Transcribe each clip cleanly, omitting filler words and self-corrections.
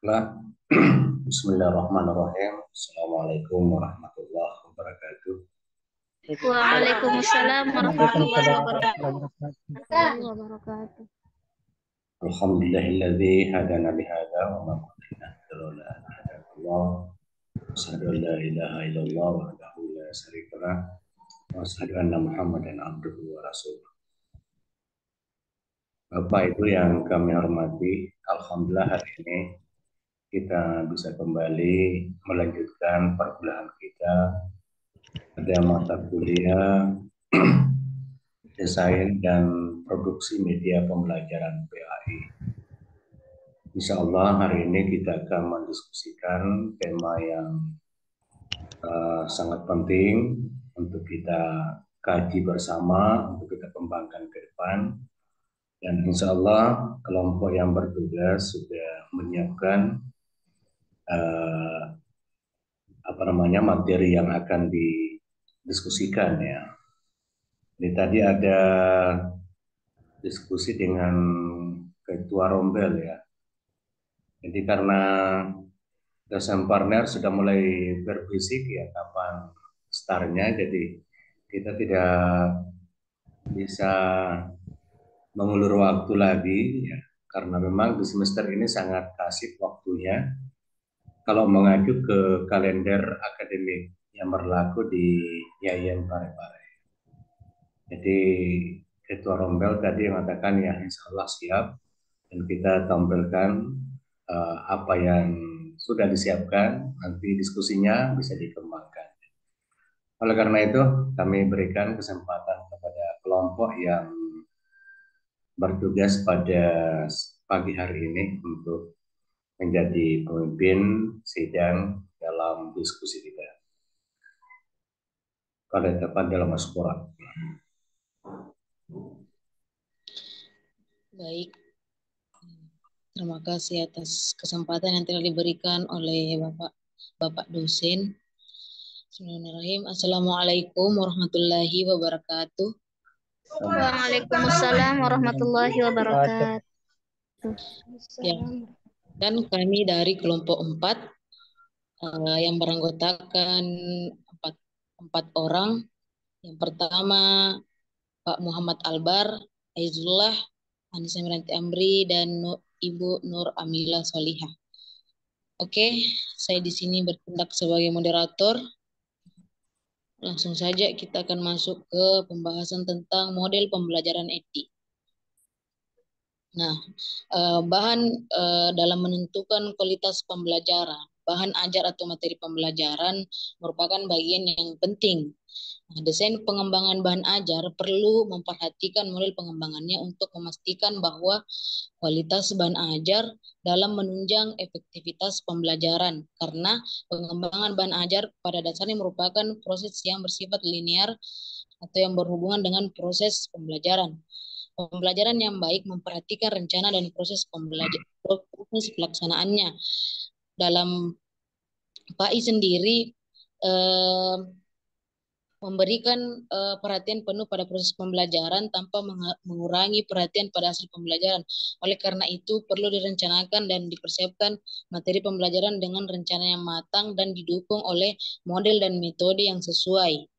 Lah. Bismillahirrahmanirrahim. Assalamualaikum warahmatullahi wabarakatuh. Waalaikumsalam warahmatullahi Waalaikumsalam wabarakatuh. Alhamdulillahilladzi hadana lihada wa ma kunna linahtadiya laula an hadana Allah. Asyhadu an la ilaha illallah wahdahu la syarika lah wa asyhadu anna Muhammadan abduhu wa rasuluh. Bapak Ibu yang kami hormati, alhamdulillah hari ini kita bisa kembali melanjutkan perkuliahan kita pada mata kuliah desain dan produksi media pembelajaran PAI. Insya Allah hari ini kita akan mendiskusikan tema yang sangat penting untuk kita kaji bersama, untuk kita kembangkan ke depan. Dan insya Allah kelompok yang bertugas sudah menyiapkan materi yang akan didiskusikan ya. Ini tadi ada diskusi dengan Ketua Rombel ya. Jadi karena dosen partner sudah mulai berbisik ya kapan startnya, jadi kita tidak bisa mengulur waktu lagi ya, karena memang di semester ini sangat kasih waktunya kalau mengacu ke kalender akademik yang berlaku di Yayan Parepare. Jadi Ketua Rombel tadi mengatakan ya insya Allah siap, dan kita tampilkan apa yang sudah disiapkan, nanti diskusinya bisa dikembangkan. Oleh karena itu, kami berikan kesempatan kepada kelompok yang bertugas pada pagi hari ini untuk menjadi pemimpin sidang dalam diskusi kita. Pada tepat dalam As-Qur'an. Baik, terima kasih atas kesempatan yang telah diberikan oleh Bapak dosen. Bismillahirrahmanirrahim. Assalamualaikum warahmatullahi wabarakatuh. Waalaikumsalam warahmatullahi wabarakatuh. Ya, dan kami dari kelompok 4 yang beranggotakan empat orang. Yang pertama Pak Muhammad Albar, Aizullah, Anissa Miranti Amri, dan Ibu Nur Amila Solihah. Oke, saya di sini bertindak sebagai moderator. Langsung saja kita akan masuk ke pembahasan tentang model pembelajaran EDI. Nah, bahan dalam menentukan kualitas pembelajaran, bahan ajar atau materi pembelajaran merupakan bagian yang penting. Nah, desain pengembangan bahan ajar perlu memperhatikan model pengembangannya untuk memastikan bahwa kualitas bahan ajar dalam menunjang efektivitas pembelajaran, karena pengembangan bahan ajar pada dasarnya merupakan proses yang bersifat linear atau yang berhubungan dengan proses pembelajaran. Pembelajaran yang baik memperhatikan rencana dan proses pelaksanaannya. Dalam PAI sendiri memberikan perhatian penuh pada proses pembelajaran tanpa mengurangi perhatian pada hasil pembelajaran. Oleh karena itu, perlu direncanakan dan dipersiapkan materi pembelajaran dengan rencana yang matang dan didukung oleh model dan metode yang sesuai.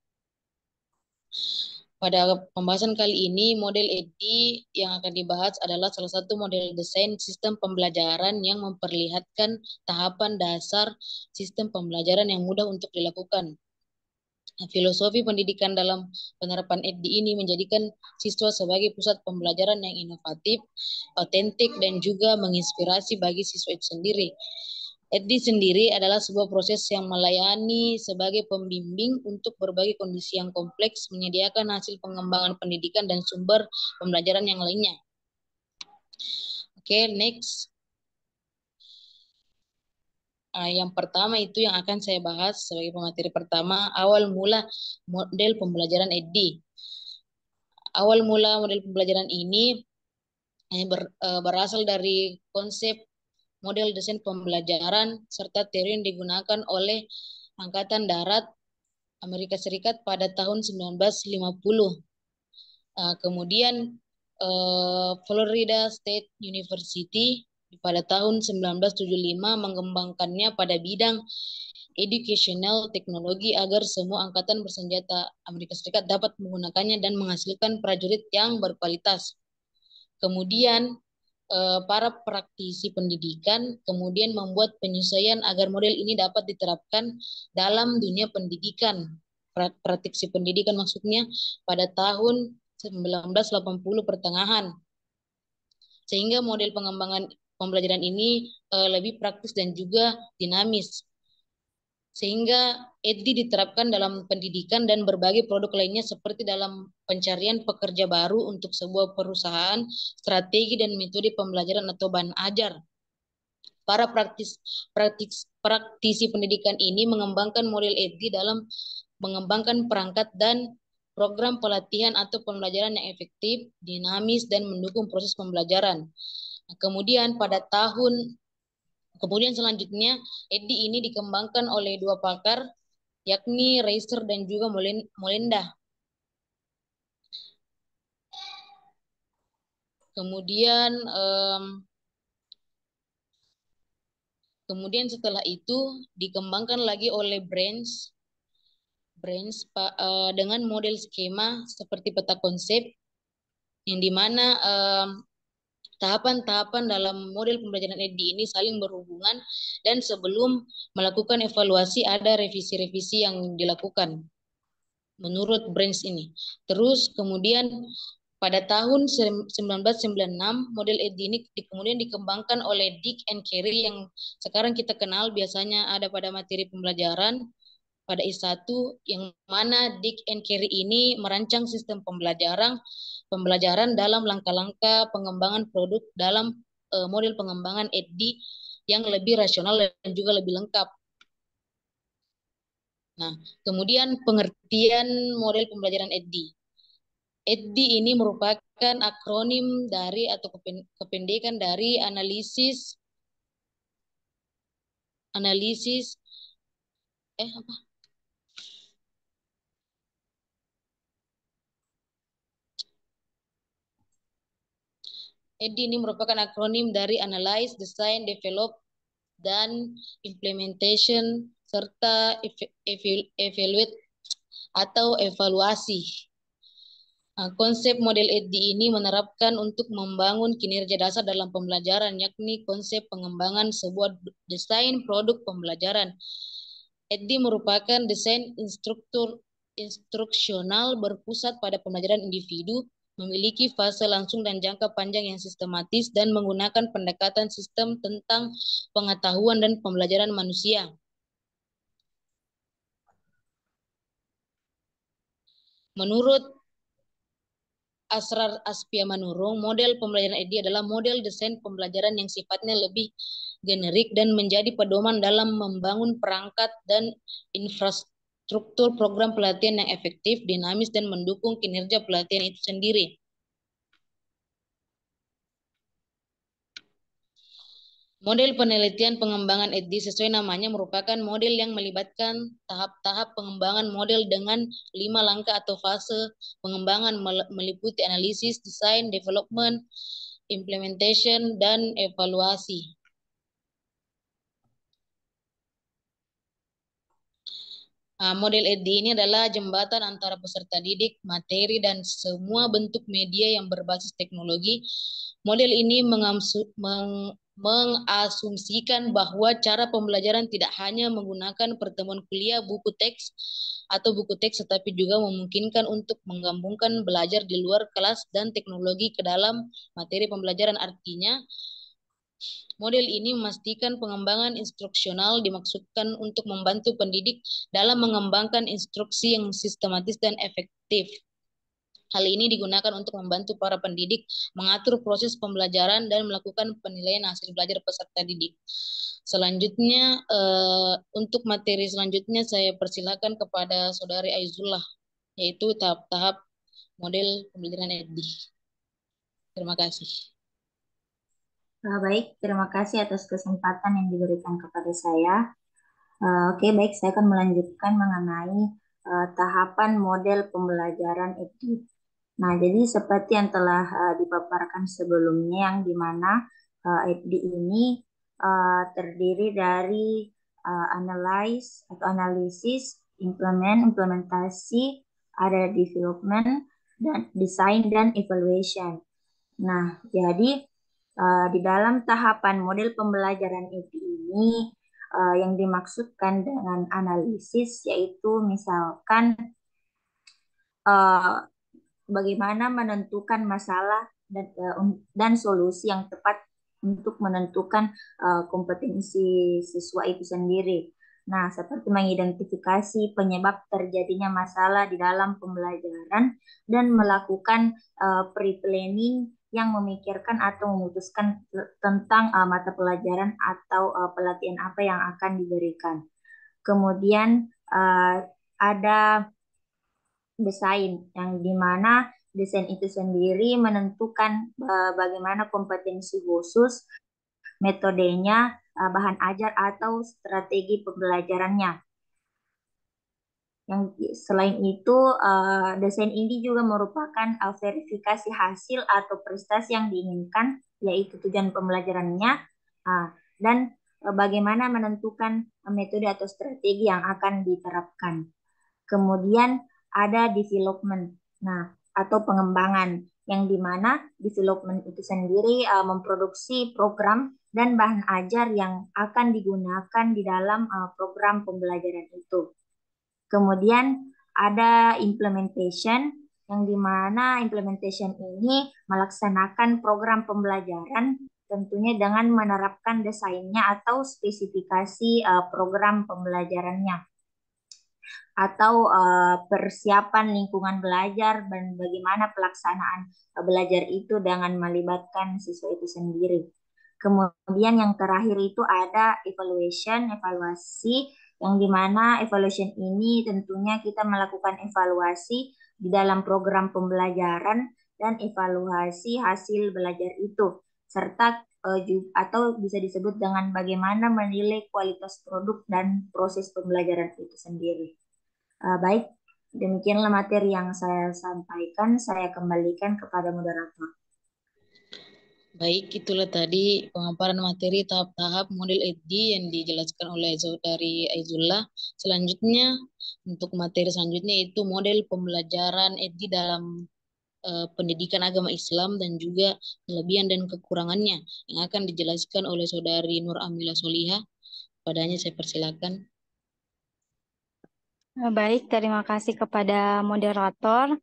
Pada pembahasan kali ini, model EDI yang akan dibahas adalah salah satu model desain sistem pembelajaran yang memperlihatkan tahapan dasar sistem pembelajaran yang mudah untuk dilakukan. Filosofi pendidikan dalam penerapan EDI ini menjadikan siswa sebagai pusat pembelajaran yang inovatif, otentik, dan juga menginspirasi bagi siswa itu sendiri. EDI sendiri adalah sebuah proses yang melayani sebagai pembimbing untuk berbagai kondisi yang kompleks, menyediakan hasil pengembangan pendidikan dan sumber pembelajaran yang lainnya. Oke, next. Yang pertama itu yang akan saya bahas sebagai pemateri pertama, awal mula model pembelajaran EDI. Awal mula model pembelajaran ini berasal dari konsep model desain pembelajaran serta teori yang digunakan oleh Angkatan Darat Amerika Serikat pada tahun 1950. Kemudian Florida State University pada tahun 1975 mengembangkannya pada bidang educational teknologi agar semua angkatan bersenjata Amerika Serikat dapat menggunakannya dan menghasilkan prajurit yang berkualitas. Kemudian para praktisi pendidikan kemudian membuat penyesuaian agar model ini dapat diterapkan dalam dunia pendidikan. Praktisi pendidikan maksudnya pada tahun 1980 pertengahan. Sehingga model pengembangan pembelajaran ini lebih praktis dan juga dinamis. Sehingga EDDI diterapkan dalam pendidikan dan berbagai produk lainnya seperti dalam pencarian pekerja baru untuk sebuah perusahaan, strategi dan metode pembelajaran atau bahan ajar. Para praktisi pendidikan ini mengembangkan model EDDI dalam mengembangkan perangkat dan program pelatihan atau pembelajaran yang efektif, dinamis, dan mendukung proses pembelajaran. Nah, Kemudian selanjutnya, EDDI ini dikembangkan oleh dua pakar, yakni Reiser dan juga Molenda. Kemudian setelah itu dikembangkan lagi oleh Branch dengan model skema seperti peta konsep, yang dimana tahapan-tahapan dalam model pembelajaran EDDI ini saling berhubungan dan sebelum melakukan evaluasi ada revisi-revisi yang dilakukan menurut Branch ini. Terus kemudian pada tahun 1996 model EDDI ini kemudian dikembangkan oleh Dick and Carey yang sekarang kita kenal biasanya ada pada materi pembelajaran pada I1, yang mana Dick and Carey ini merancang sistem pembelajaran dalam langkah-langkah pengembangan produk dalam model pengembangan EDDI yang lebih rasional dan juga lebih lengkap. Nah, kemudian pengertian model pembelajaran EDDI. EDDI ini merupakan akronim dari atau kependekan dari analisis EDDI ini merupakan akronim dari Analyze, Design, Develop, dan Implementation, serta Evaluate atau evaluasi. Nah, konsep model EDDI ini menerapkan untuk membangun kinerja dasar dalam pembelajaran, yakni konsep pengembangan sebuah desain produk pembelajaran. EDDI merupakan desain instruksional berpusat pada pembelajaran individu, memiliki fase langsung dan jangka panjang yang sistematis, dan menggunakan pendekatan sistem tentang pengetahuan dan pembelajaran manusia. Menurut Asrar Aspiamanurung, model pembelajaran EDDI adalah model desain pembelajaran yang sifatnya lebih generik dan menjadi pedoman dalam membangun perangkat dan infrastruktur program pelatihan yang efektif, dinamis, dan mendukung kinerja pelatihan itu sendiri. Model penelitian pengembangan EDDI sesuai namanya merupakan model yang melibatkan tahap-tahap pengembangan model dengan 5 langkah atau fase pengembangan meliputi analisis, desain, development, implementation, dan evaluasi. Model EDDI ini adalah jembatan antara peserta didik, materi, dan semua bentuk media yang berbasis teknologi. Model ini mengasumsikan bahwa cara pembelajaran tidak hanya menggunakan pertemuan kuliah, buku teks, tetapi juga memungkinkan untuk menggabungkan belajar di luar kelas dan teknologi ke dalam materi pembelajaran. Artinya, model ini memastikan pengembangan instruksional dimaksudkan untuk membantu pendidik dalam mengembangkan instruksi yang sistematis dan efektif. Hal ini digunakan untuk membantu para pendidik mengatur proses pembelajaran dan melakukan penilaian hasil belajar peserta didik. Selanjutnya, untuk materi selanjutnya saya persilakan kepada Saudari Aizullah, yaitu tahap-tahap model pembelajaran EDDI. Terima kasih. Baik, terima kasih atas kesempatan yang diberikan kepada saya. Oke, baik, saya akan melanjutkan mengenai tahapan model pembelajaran EDDI. Nah, jadi seperti yang telah dipaparkan sebelumnya, yang dimana EDD ini terdiri dari analyze atau analisis, implementasi, ada development, dan design dan evaluation. Nah, jadi di dalam tahapan model pembelajaran EDD ini yang dimaksudkan dengan analisis yaitu misalkan bagaimana menentukan masalah dan solusi yang tepat untuk menentukan kompetensi siswa itu sendiri. Nah, seperti mengidentifikasi penyebab terjadinya masalah di dalam pembelajaran dan melakukan pre-planning yang memikirkan atau memutuskan tentang mata pelajaran atau pelatihan apa yang akan diberikan. Kemudian ada desain yang dimana desain itu sendiri menentukan bagaimana kompetensi khusus, metodenya, bahan ajar atau strategi pembelajarannya. Yang selain itu, desain ini juga merupakan verifikasi hasil atau prestasi yang diinginkan, yaitu tujuan pembelajarannya, dan bagaimana menentukan metode atau strategi yang akan diterapkan. Kemudian ada development, atau pengembangan, yang dimana development itu sendiri memproduksi program dan bahan ajar yang akan digunakan di dalam program pembelajaran itu. Kemudian ada implementation, yang dimana implementation ini melaksanakan program pembelajaran tentunya dengan menerapkan desainnya atau spesifikasi program pembelajarannya, atau persiapan lingkungan belajar dan bagaimana pelaksanaan belajar itu dengan melibatkan siswa itu sendiri. Kemudian yang terakhir itu ada evaluasi, yang dimana evaluation ini tentunya kita melakukan evaluasi di dalam program pembelajaran dan evaluasi hasil belajar itu, serta atau bisa disebut dengan bagaimana menilai kualitas produk dan proses pembelajaran itu sendiri. Baik, demikianlah materi yang saya sampaikan. Saya kembalikan kepada moderator. Baik, itulah tadi pemaparan materi tahap-tahap model EDD yang dijelaskan oleh Saudari Aizullah. Selanjutnya, untuk materi selanjutnya itu model pembelajaran EDD dalam pendidikan agama Islam dan juga kelebihan dan kekurangannya yang akan dijelaskan oleh Saudari Nur Amila Solihah. Padanya saya persilakan. Baik, terima kasih kepada moderator.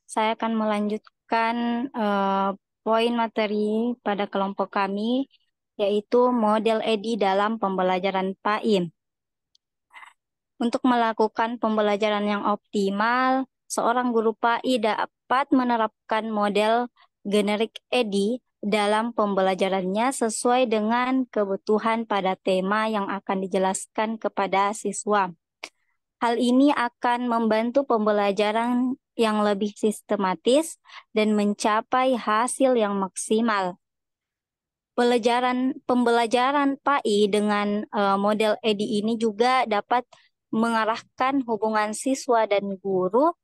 Saya akan melanjutkan poin materi pada kelompok kami, yaitu model EDI dalam pembelajaran PAIM. Untuk melakukan pembelajaran yang optimal, seorang guru PAI dapat menerapkan model generik EDI dalam pembelajarannya sesuai dengan kebutuhan pada tema yang akan dijelaskan kepada siswa. Hal ini akan membantu pembelajaran yang lebih sistematis dan mencapai hasil yang maksimal. Pembelajaran PAI dengan model EDI ini juga dapat mengarahkan hubungan siswa dan guru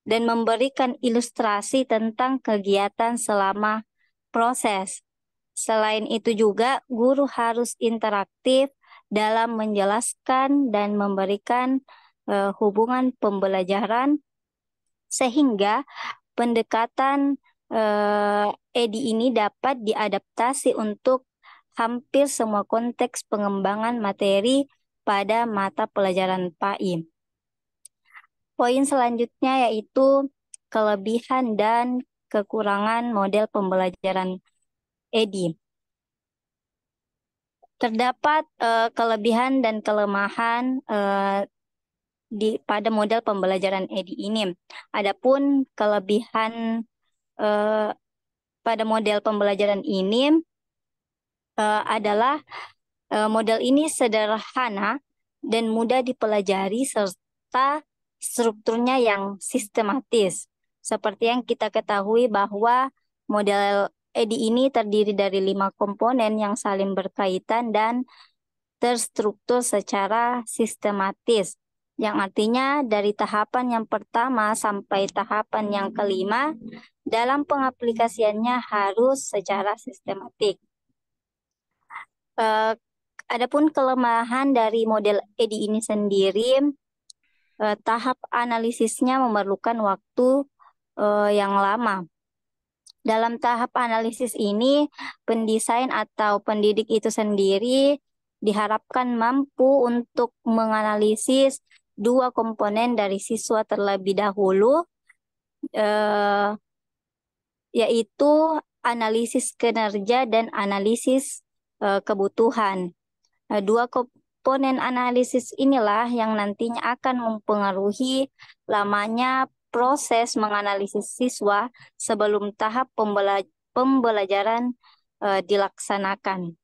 dan memberikan ilustrasi tentang kegiatan selama proses. Selain itu juga guru harus interaktif dalam menjelaskan dan memberikan hubungan pembelajaran sehingga pendekatan EDI ini dapat diadaptasi untuk hampir semua konteks pengembangan materi pada mata pelajaran PAIM. Poin selanjutnya yaitu kelebihan dan kekurangan model pembelajaran EDI. Terdapat kelebihan dan kelemahan pada model pembelajaran EDI ini. Adapun kelebihan pada model pembelajaran ini adalah model ini sederhana dan mudah dipelajari serta strukturnya yang sistematis. Seperti yang kita ketahui bahwa model EDI ini terdiri dari 5 komponen yang saling berkaitan dan terstruktur secara sistematis. yang artinya dari tahapan yang pertama sampai tahapan yang kelima dalam pengaplikasiannya harus secara sistematik. Adapun kelemahan dari model EDI ini sendiri, tahap analisisnya memerlukan waktu yang lama. Dalam tahap analisis ini, pendesain atau pendidik itu sendiri diharapkan mampu untuk menganalisis dua komponen dari siswa terlebih dahulu, yaitu analisis kinerja dan analisis kebutuhan. Dua komponen analisis inilah yang nantinya akan mempengaruhi lamanya proses menganalisis siswa sebelum tahap pembelajaran dilaksanakan.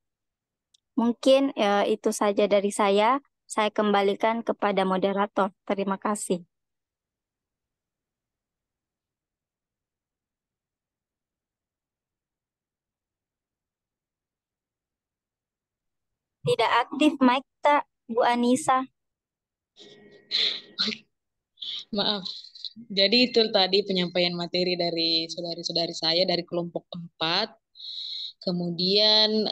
Mungkin itu saja dari saya. Saya kembalikan kepada moderator. Terima kasih. Tidak aktif mic tak, Bu Anissa? Maaf. Jadi itu tadi penyampaian materi dari saudari-saudari saya dari kelompok 4. Kemudian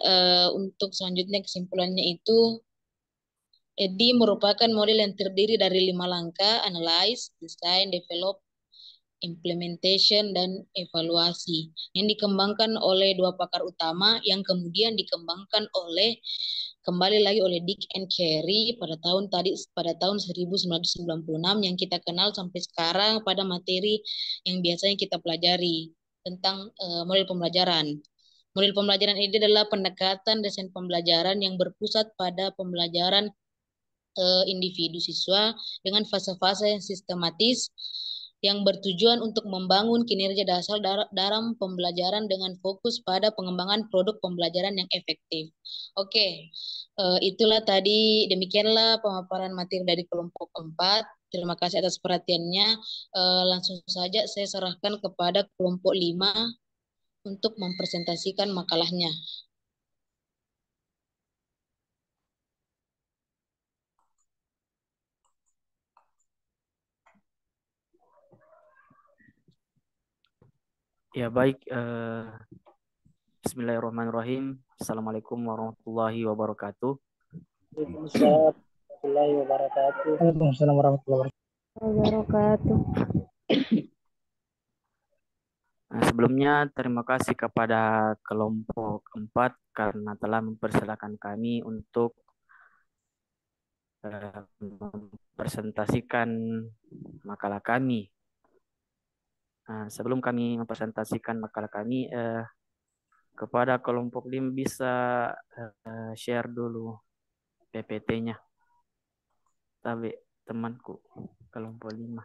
untuk selanjutnya kesimpulannya itu, EDI merupakan model yang terdiri dari 5 langkah: analyze, design, develop, implementation, dan evaluasi, yang dikembangkan oleh 2 pakar utama yang kemudian dikembangkan kembali lagi oleh Dick and Carey pada tahun 1996 yang kita kenal sampai sekarang pada materi yang biasanya kita pelajari tentang model pembelajaran. Model pembelajaran ini adalah pendekatan desain pembelajaran yang berpusat pada pembelajaran individu siswa dengan fase-fase yang sistematis yang bertujuan untuk membangun kinerja dasar dalam pembelajaran dengan fokus pada pengembangan produk pembelajaran yang efektif. Oke, demikianlah pemaparan materi dari kelompok 4. Terima kasih atas perhatiannya. Langsung saja saya serahkan kepada kelompok 5 untuk mempresentasikan makalahnya. Ya baik, Bismillahirrahmanirrahim. Assalamualaikum warahmatullahi wabarakatuh. Waalaikumsalam warahmatullahi wabarakatuh. Waalaikumsalam warahmatullahi wabarakatuh. Nah, sebelumnya terima kasih kepada kelompok 4 karena telah mempersilahkan kami untuk mempresentasikan makalah kami. Nah, sebelum kami mempresentasikan makalah kami, kepada kelompok 5 bisa share dulu PPT-nya. Tapi temanku kelompok 5.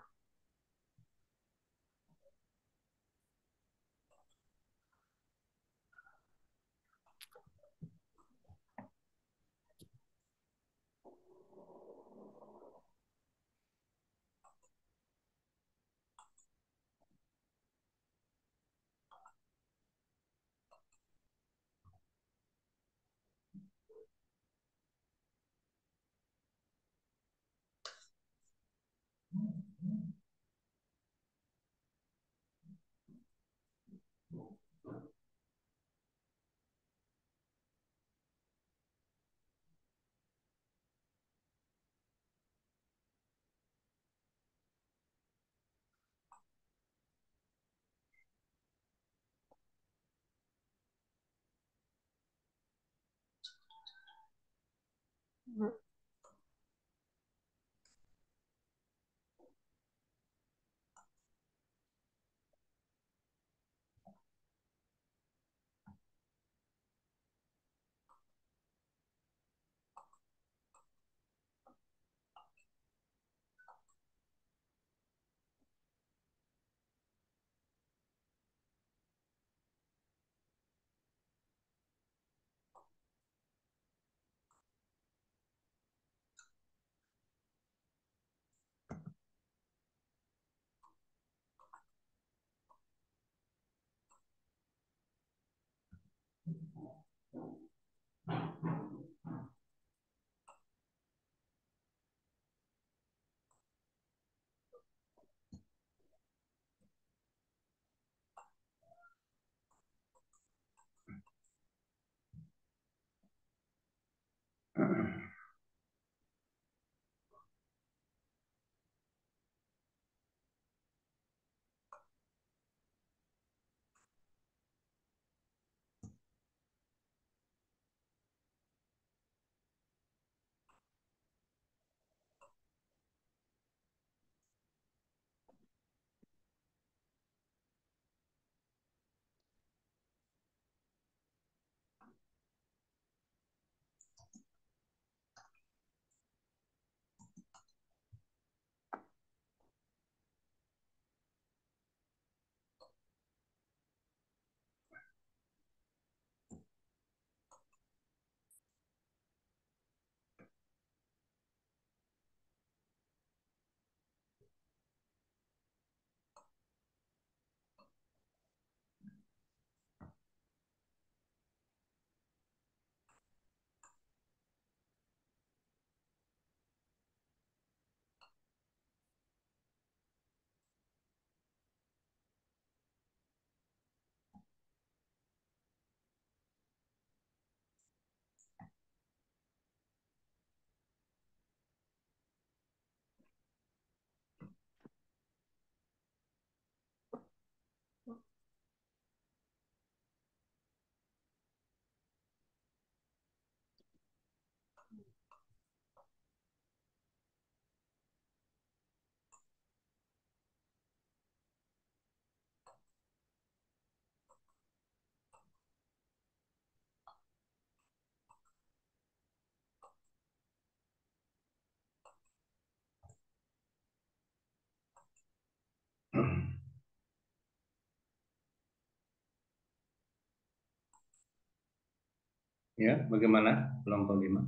Ya, bagaimana kelompok 5?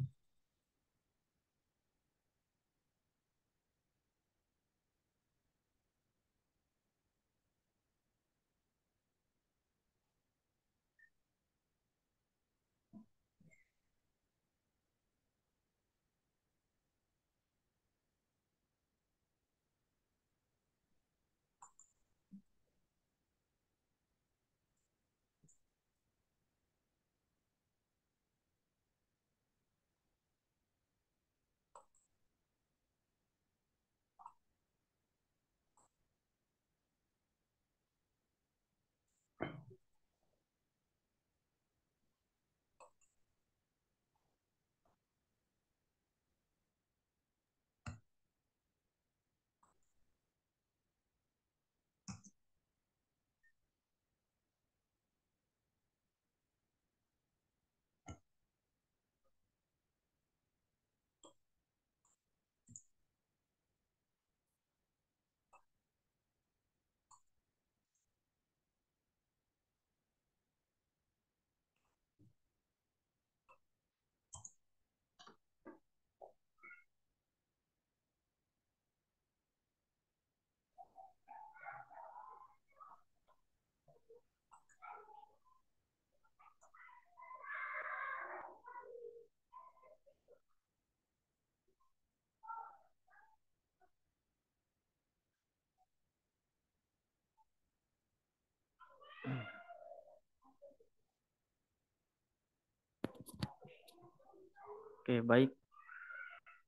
Oke, baik.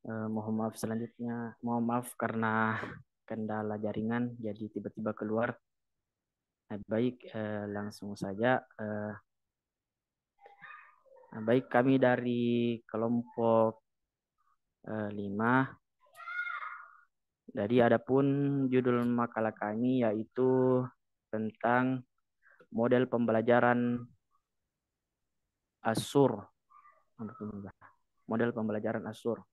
Mohon maaf selanjutnya. Mohon maaf karena kendala jaringan, jadi tiba-tiba keluar. Baik, langsung saja. Baik, kami dari kelompok 5. Jadi adapun judul makalah kami yaitu tentang model pembelajaran Azure. Model pembelajaran Azure.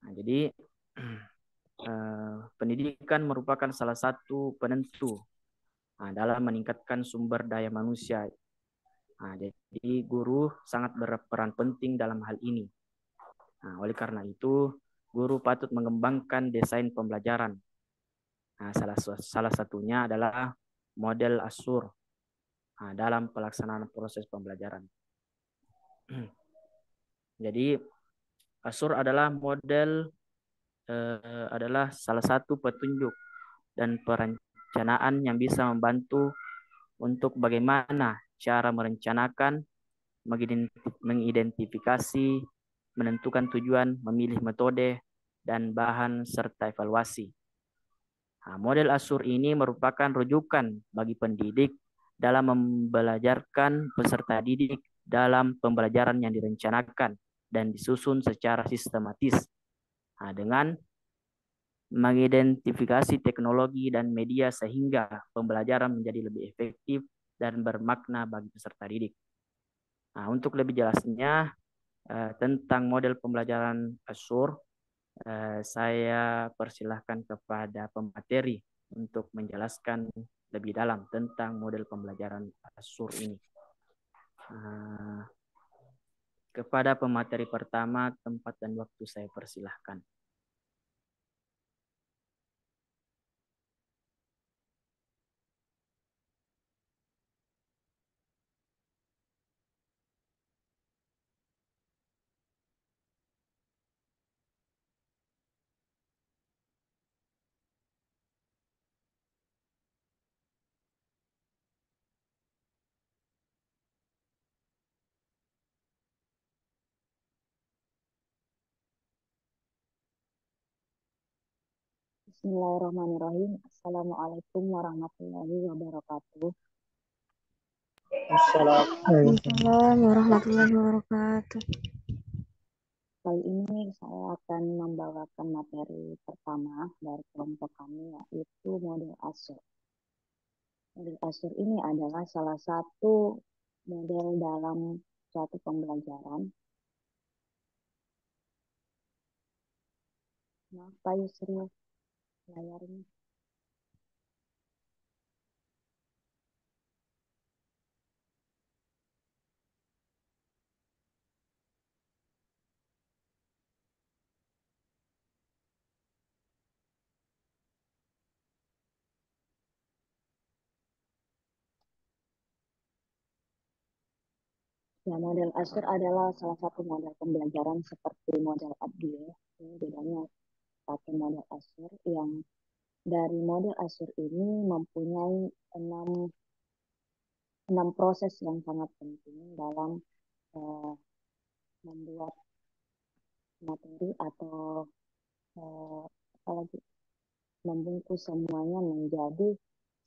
Nah, jadi pendidikan merupakan salah satu penentu dalam meningkatkan sumber daya manusia. Nah, jadi guru sangat berperan penting dalam hal ini. Nah, oleh karena itu, guru patut mengembangkan desain pembelajaran. Nah, salah satunya adalah model Azure dalam pelaksanaan proses pembelajaran. Jadi Azure adalah adalah salah satu petunjuk dan perencanaan yang bisa membantu untuk bagaimana cara merencanakan, mengidentifikasi, menentukan tujuan, memilih metode, dan bahan serta evaluasi. Nah, model Azure ini merupakan rujukan bagi pendidik dalam membelajarkan peserta didik dalam pembelajaran yang direncanakan dan disusun secara sistematis. Nah, dengan mengidentifikasi teknologi dan media sehingga pembelajaran menjadi lebih efektif dan bermakna bagi peserta didik. Nah, untuk lebih jelasnya tentang model pembelajaran Azure, saya persilahkan kepada pemateri untuk menjelaskan lebih dalam tentang model pembelajaran Azure ini. Kepada pemateri pertama, tempat dan waktu saya persilahkan. Bismillahirrahmanirrahim. Assalamualaikum warahmatullahi wabarakatuh. Waalaikumsalam warahmatullahi wabarakatuh. Kali ini saya akan membawakan materi pertama dari kelompok kami, yaitu model Azure. Model Azure ini adalah salah satu model dalam suatu pembelajaran. Maaf Pak Yusril, layarnya. Ya, model Azure adalah salah satu model pembelajaran seperti model ADGE. Ini bedanya pakai model Azure yang dari model Azure ini mempunyai enam proses yang sangat penting dalam eh, membuat materi atau apalagi membungkus semuanya menjadi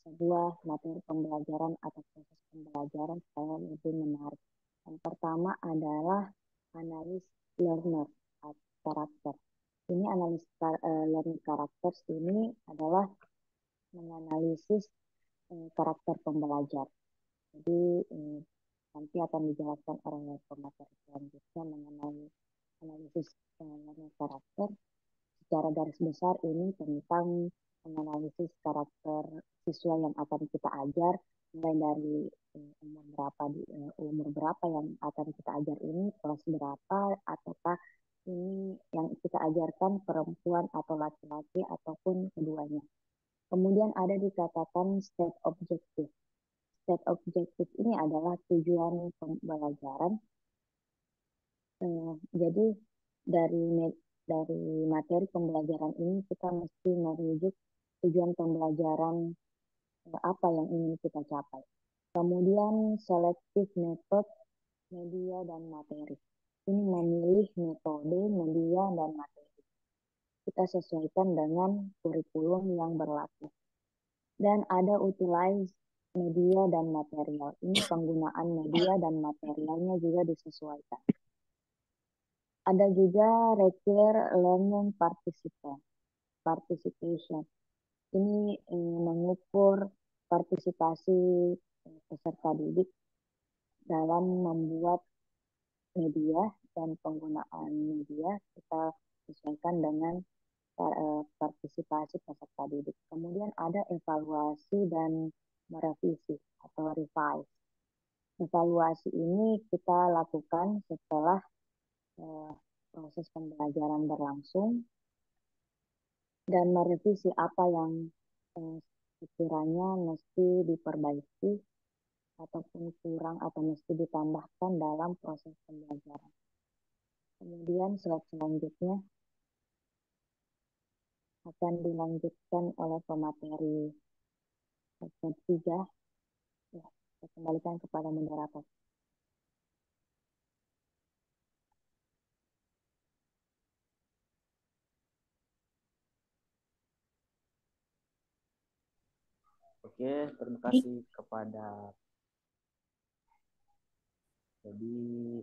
sebuah materi pembelajaran atau proses pembelajaran supaya lebih menarik. Yang pertama adalah analis learner atau karakter. Ini analis learning karakter ini adalah menganalisis karakter pembelajar. Jadi nanti akan dijelaskan oleh pemateri selanjutnya mengenai analisis learning karakter. Secara garis besar ini tentang menganalisis karakter siswa yang akan kita ajar, mulai dari umur berapa yang akan kita ajar ini, kelas berapa, ataukah ini yang kita ajarkan perempuan atau laki-laki ataupun keduanya. Kemudian ada dikatakan state objective. State objective ini adalah tujuan pembelajaran. Jadi dari materi pembelajaran ini kita mesti merujuk tujuan pembelajaran apa yang ingin kita capai. Kemudian selective method, media dan materi. Ini memilih metode, media dan materi. Kita sesuaikan dengan kurikulum yang berlaku. Dan ada utilize media dan material. Ini penggunaan media dan materialnya juga disesuaikan. Ada juga require learning participation. Ini mengukur partisipasi peserta didik dalam membuat media dan penggunaan media kita sesuaikan dengan partisipasi peserta didik. Kemudian ada evaluasi dan merevisi atau revise. Evaluasi ini kita lakukan setelah proses pembelajaran berlangsung dan merevisi apa yang sekiranya mesti diperbaiki ataupun kurang atau mesti ditambahkan dalam proses pembelajaran. Kemudian slide selanjutnya akan dilanjutkan oleh pemateri segmen 3. Ya, saya kembalikan kepada moderator. Oke, terima kasih kepada. Jadi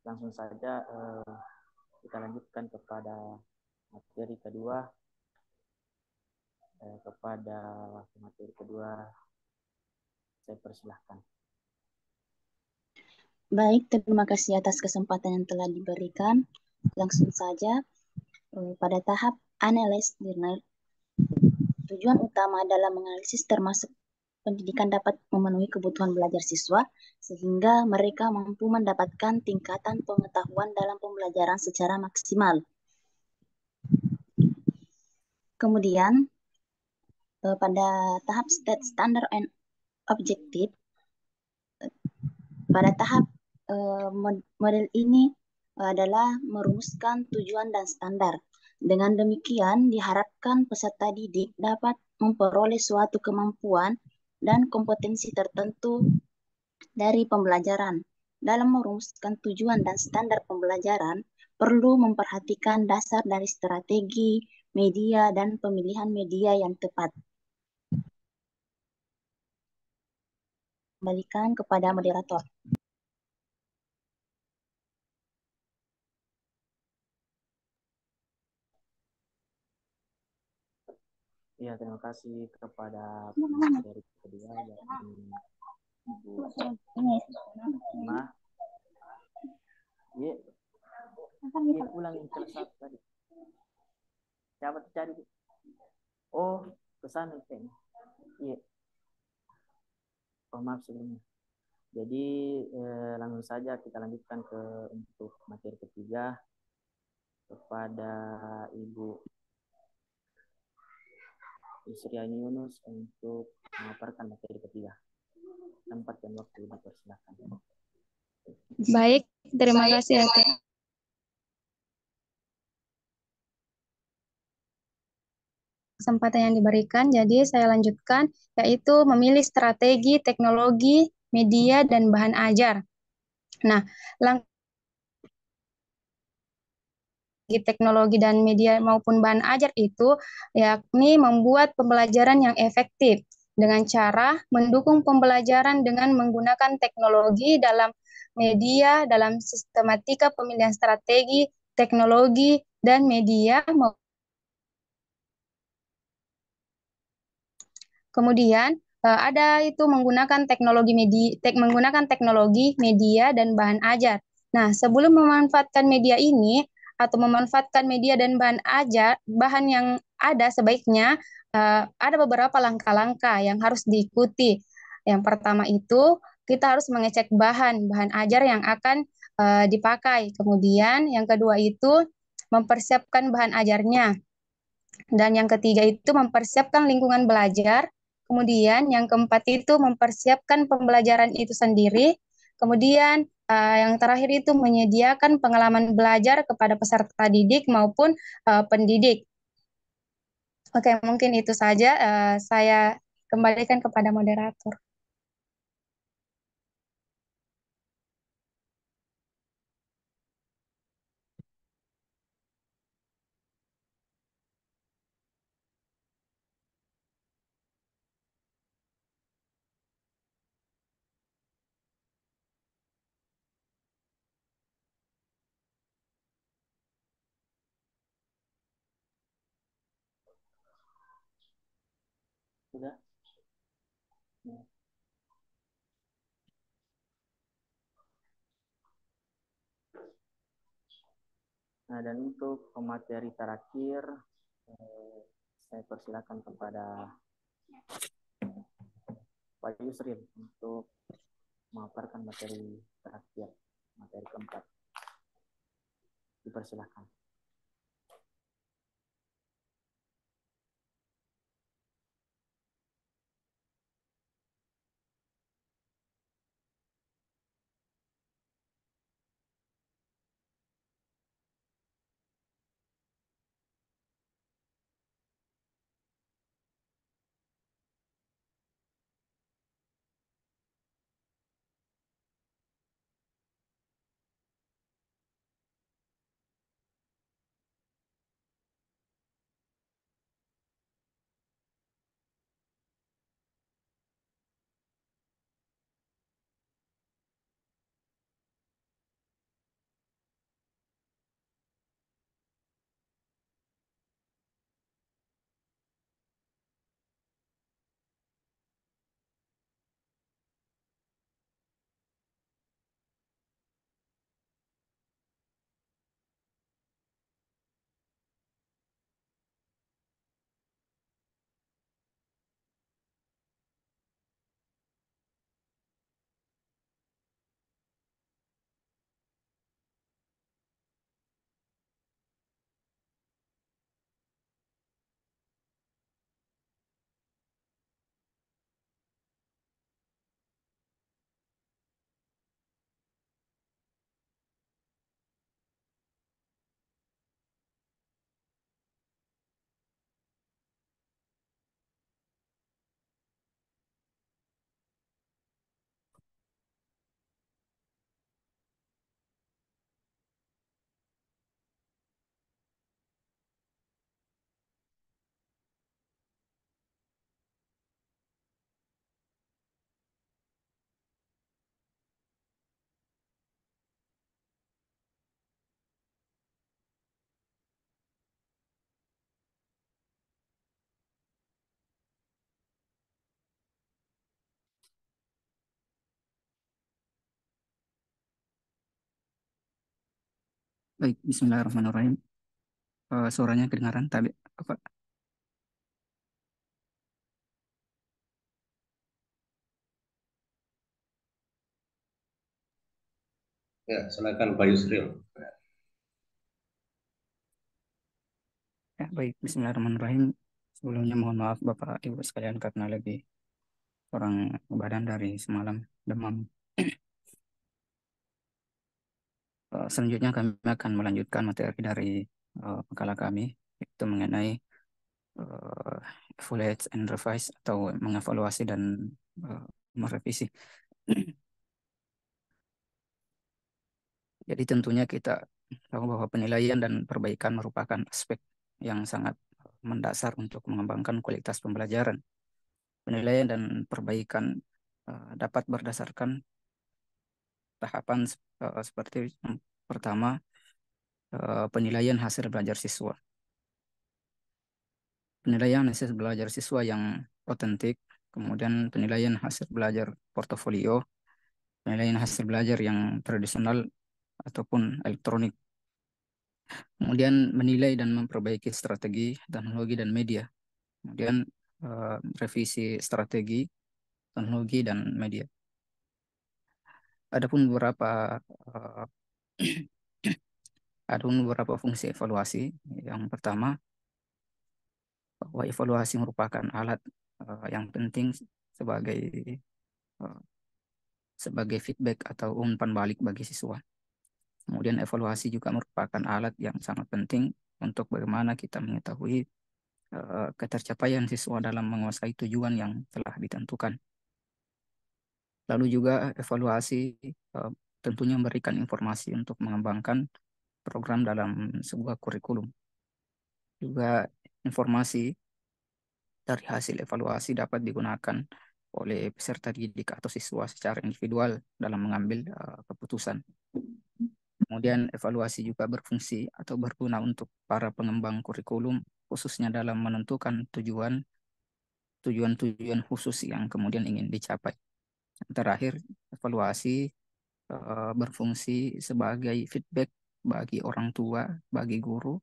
langsung saja kita lanjutkan kepada materi kedua. Kepada materi kedua saya persilahkan. Baik, terima kasih atas kesempatan yang telah diberikan. Langsung saja pada tahap analyze learner. Tujuan utama dalam menganalisis termasuk pendidikan dapat memenuhi kebutuhan belajar siswa sehingga mereka mampu mendapatkan tingkatan pengetahuan dalam pembelajaran secara maksimal. Kemudian pada tahap state standard and objective, pada tahap model ini adalah merumuskan tujuan dan standar. Dengan demikian, diharapkan peserta didik dapat memperoleh suatu kemampuan dan kompetensi tertentu dari pembelajaran. Dalam merumuskan tujuan dan standar pembelajaran, perlu memperhatikan dasar dari strategi, media, dan pemilihan media yang tepat. Kembalikan kepada moderator. Iya, terima kasih kepada materi kedua yakni Ibu Emma. Iya, ulangin kelas 1 tadi. Siapa cari? Oh, kesana kayaknya. Iya. Oh, maaf sebelumnya. Jadi langsung saja kita lanjutkan untuk materi ketiga kepada Ibu Isriani Yunus untuk memaparkan materi ketiga. Tempat dan waktu dipersilakan. Baik, terima kasih atas kesempatan yang diberikan. Jadi saya lanjutkan, yaitu memilih strategi, teknologi, media, dan bahan ajar. Nah, langkah teknologi dan media maupun bahan ajar itu yakni membuat pembelajaran yang efektif dengan cara mendukung pembelajaran dengan menggunakan teknologi dalam media, dalam sistematika pemilihan strategi, teknologi, dan media. Kemudian ada itu menggunakan teknologi media dan bahan ajar. Nah, sebelum memanfaatkan media ini atau memanfaatkan media dan bahan yang ada sebaiknya ada beberapa langkah-langkah yang harus diikuti. Yang pertama itu kita harus mengecek bahan ajar yang akan dipakai. Kemudian yang kedua itu mempersiapkan bahan ajarnya. Dan yang ketiga itu mempersiapkan lingkungan belajar. Kemudian yang keempat itu mempersiapkan pembelajaran itu sendiri. Kemudian yang terakhir itu menyediakan pengalaman belajar kepada peserta didik maupun pendidik. Oke, mungkin itu saja. Saya kembalikan kepada moderator. Sudah? Nah, dan untuk materi terakhir, saya persilakan kepada Pak Yusril untuk memaparkan materi terakhir, materi keempat. Dipersilakan. Baik, Bismillahirrahmanirrahim. Suaranya kedengaran tadi apa? Ya, silakan Pak Yusril. Ya, baik, Bismillahirrahmanirrahim. Sebelumnya mohon maaf Bapak Ibu sekalian karena lebih kurang badan dari semalam demam. Selanjutnya kami akan melanjutkan materi dari makalah kami, yaitu mengenai evaluate and revise atau mengevaluasi dan merevisi. Jadi tentunya kita tahu bahwa penilaian dan perbaikan merupakan aspek yang sangat mendasar untuk mengembangkan kualitas pembelajaran. Penilaian dan perbaikan dapat berdasarkan tahapan seperti pertama, penilaian hasil belajar siswa. Penilaian hasil belajar siswa yang otentik, kemudian penilaian hasil belajar portofolio, penilaian hasil belajar yang tradisional ataupun elektronik. Kemudian menilai dan memperbaiki strategi, teknologi, dan media. Kemudian revisi strategi, teknologi, dan media. Adapun beberapa fungsi evaluasi. Yang pertama, bahwa evaluasi merupakan alat yang penting sebagai feedback atau umpan balik bagi siswa. Kemudian evaluasi juga merupakan alat yang sangat penting untuk bagaimana kita mengetahui ketercapaian siswa dalam menguasai tujuan yang telah ditentukan. Lalu juga evaluasi tentunya memberikan informasi untuk mengembangkan program dalam sebuah kurikulum. Juga informasi dari hasil evaluasi dapat digunakan oleh peserta didik atau siswa secara individual dalam mengambil keputusan. Kemudian evaluasi juga berfungsi atau berguna untuk para pengembang kurikulum, khususnya dalam menentukan tujuan-tujuan khusus yang kemudian ingin dicapai. Yang terakhir, evaluasi berfungsi sebagai feedback bagi orang tua, bagi guru,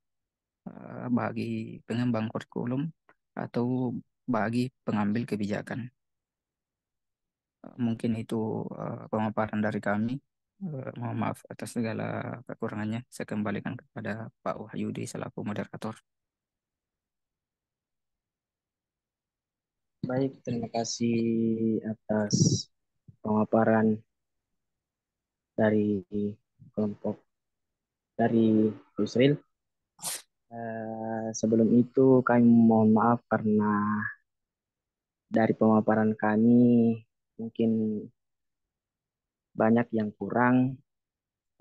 bagi pengembang kurikulum, atau bagi pengambil kebijakan. Mungkin itu pemaparan dari kami. Mohon maaf atas segala kekurangannya. Saya kembalikan kepada Pak Wahyudi selaku moderator. Baik, terima kasih atas pemaparan dari kelompok dari Yusril. Sebelum itu kami mohon maaf karena dari pemaparan kami mungkin banyak yang kurang.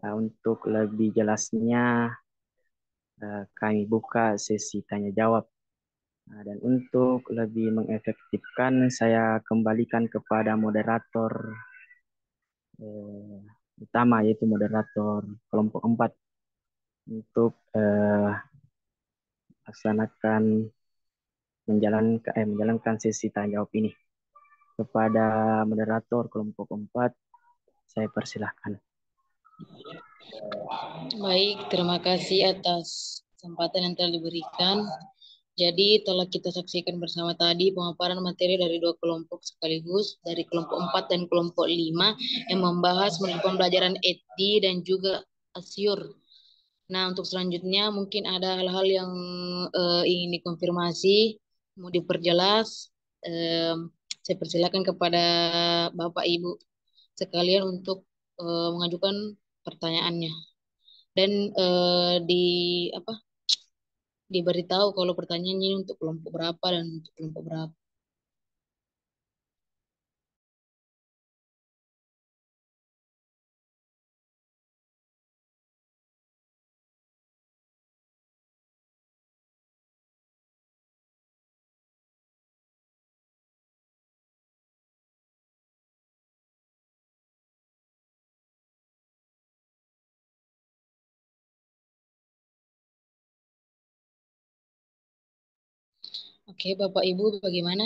Untuk lebih jelasnya kami buka sesi tanya jawab. Dan untuk lebih mengefektifkan saya kembalikan kepada moderator utama, yaitu moderator kelompok 4 untuk menjalankan sesi tanya jawab ini. Kepada moderator kelompok 4 saya persilahkan. Baik, terima kasih atas kesempatan yang telah diberikan. Jadi telah kita saksikan bersama tadi pemaparan materi dari dua kelompok sekaligus, dari kelompok 4 dan kelompok 5 yang membahas mengenai pembelajaran EDI dan juga ASYUR. Nah, untuk selanjutnya mungkin ada hal-hal yang ingin dikonfirmasi, mau diperjelas. Saya persilakan kepada Bapak Ibu sekalian untuk mengajukan pertanyaannya. Dan diberitahu kalau pertanyaannya ini untuk kelompok berapa dan untuk kelompok berapa. Oke, Bapak Ibu bagaimana?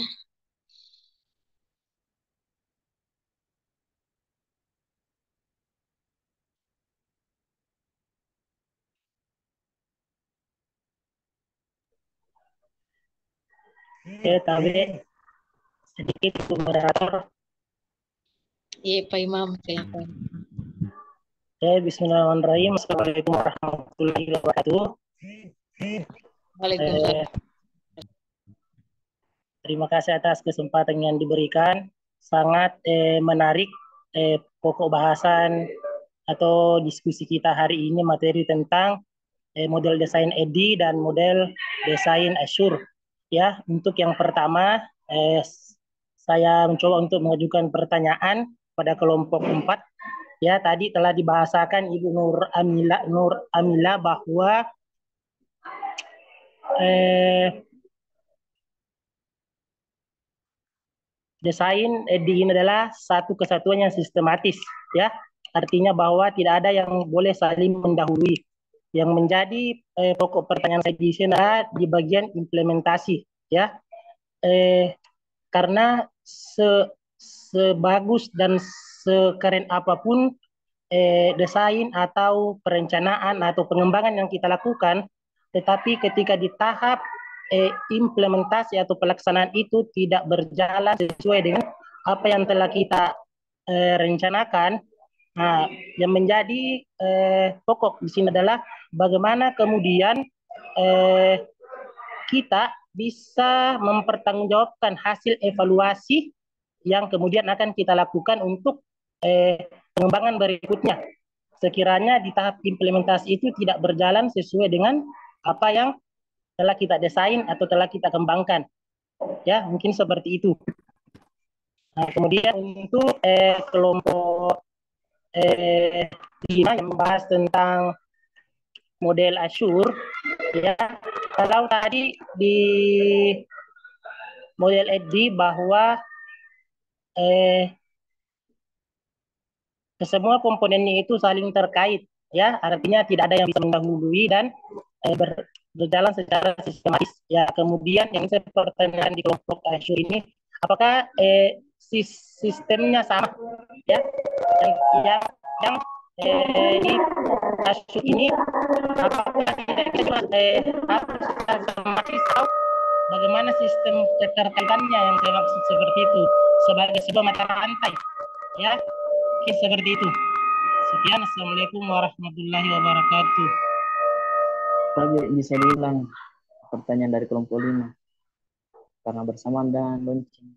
Tapi sedikit moderator. Iya, Pak Imam, silakan. Bismillahirrahmanirrahim. Assalamualaikum warahmatullahi wabarakatuh. Waalaikumsalam. Terima kasih atas kesempatan yang diberikan. Sangat menarik pokok bahasan atau diskusi kita hari ini materi tentang model desain EDI dan model desain Azure. Ya, untuk yang pertama saya mencoba untuk mengajukan pertanyaan pada kelompok 4. Ya, tadi telah dibahasakan Ibu Nur Amila bahwa desain EDI ini adalah satu kesatuan yang sistematis, ya. Artinya bahwa tidak ada yang boleh saling mendahului. Yang menjadi pokok pertanyaan saya di sini adalah di bagian implementasi, ya. Karena sebagus dan sekeren apapun desain atau perencanaan atau pengembangan yang kita lakukan, tetapi ketika di tahap implementasi atau pelaksanaan itu tidak berjalan sesuai dengan apa yang telah kita rencanakan, nah, yang menjadi pokok di sini adalah bagaimana kemudian kita bisa mempertanggungjawabkan hasil evaluasi yang kemudian akan kita lakukan untuk pengembangan berikutnya. Sekiranya di tahap implementasi itu tidak berjalan sesuai dengan apa yang telah kita desain atau telah kita kembangkan. Ya, mungkin seperti itu. Nah, kemudian untuk kelompok 5 yang membahas tentang model Azure, ya, kalau tadi di model EDI bahwa semua komponennya itu saling terkait, ya, artinya tidak ada yang bisa mendahului dan berjalan secara sistematis. Ya, kemudian yang saya pertanyakan di kelompok Azure ini, apakah sistemnya sama, ya, yang di Azure ini, apakah kita juga harus sistematis atau bagaimana sistem keterkaitannya yang saya maksud seperti itu sebagai sebuah mata rantai, ya. Oke, seperti itu. Sekian, Assalamualaikum warahmatullahi wabarakatuh. Tapi bisa diulang pertanyaan dari kelompok 5 karena bersamaan dengan lonceng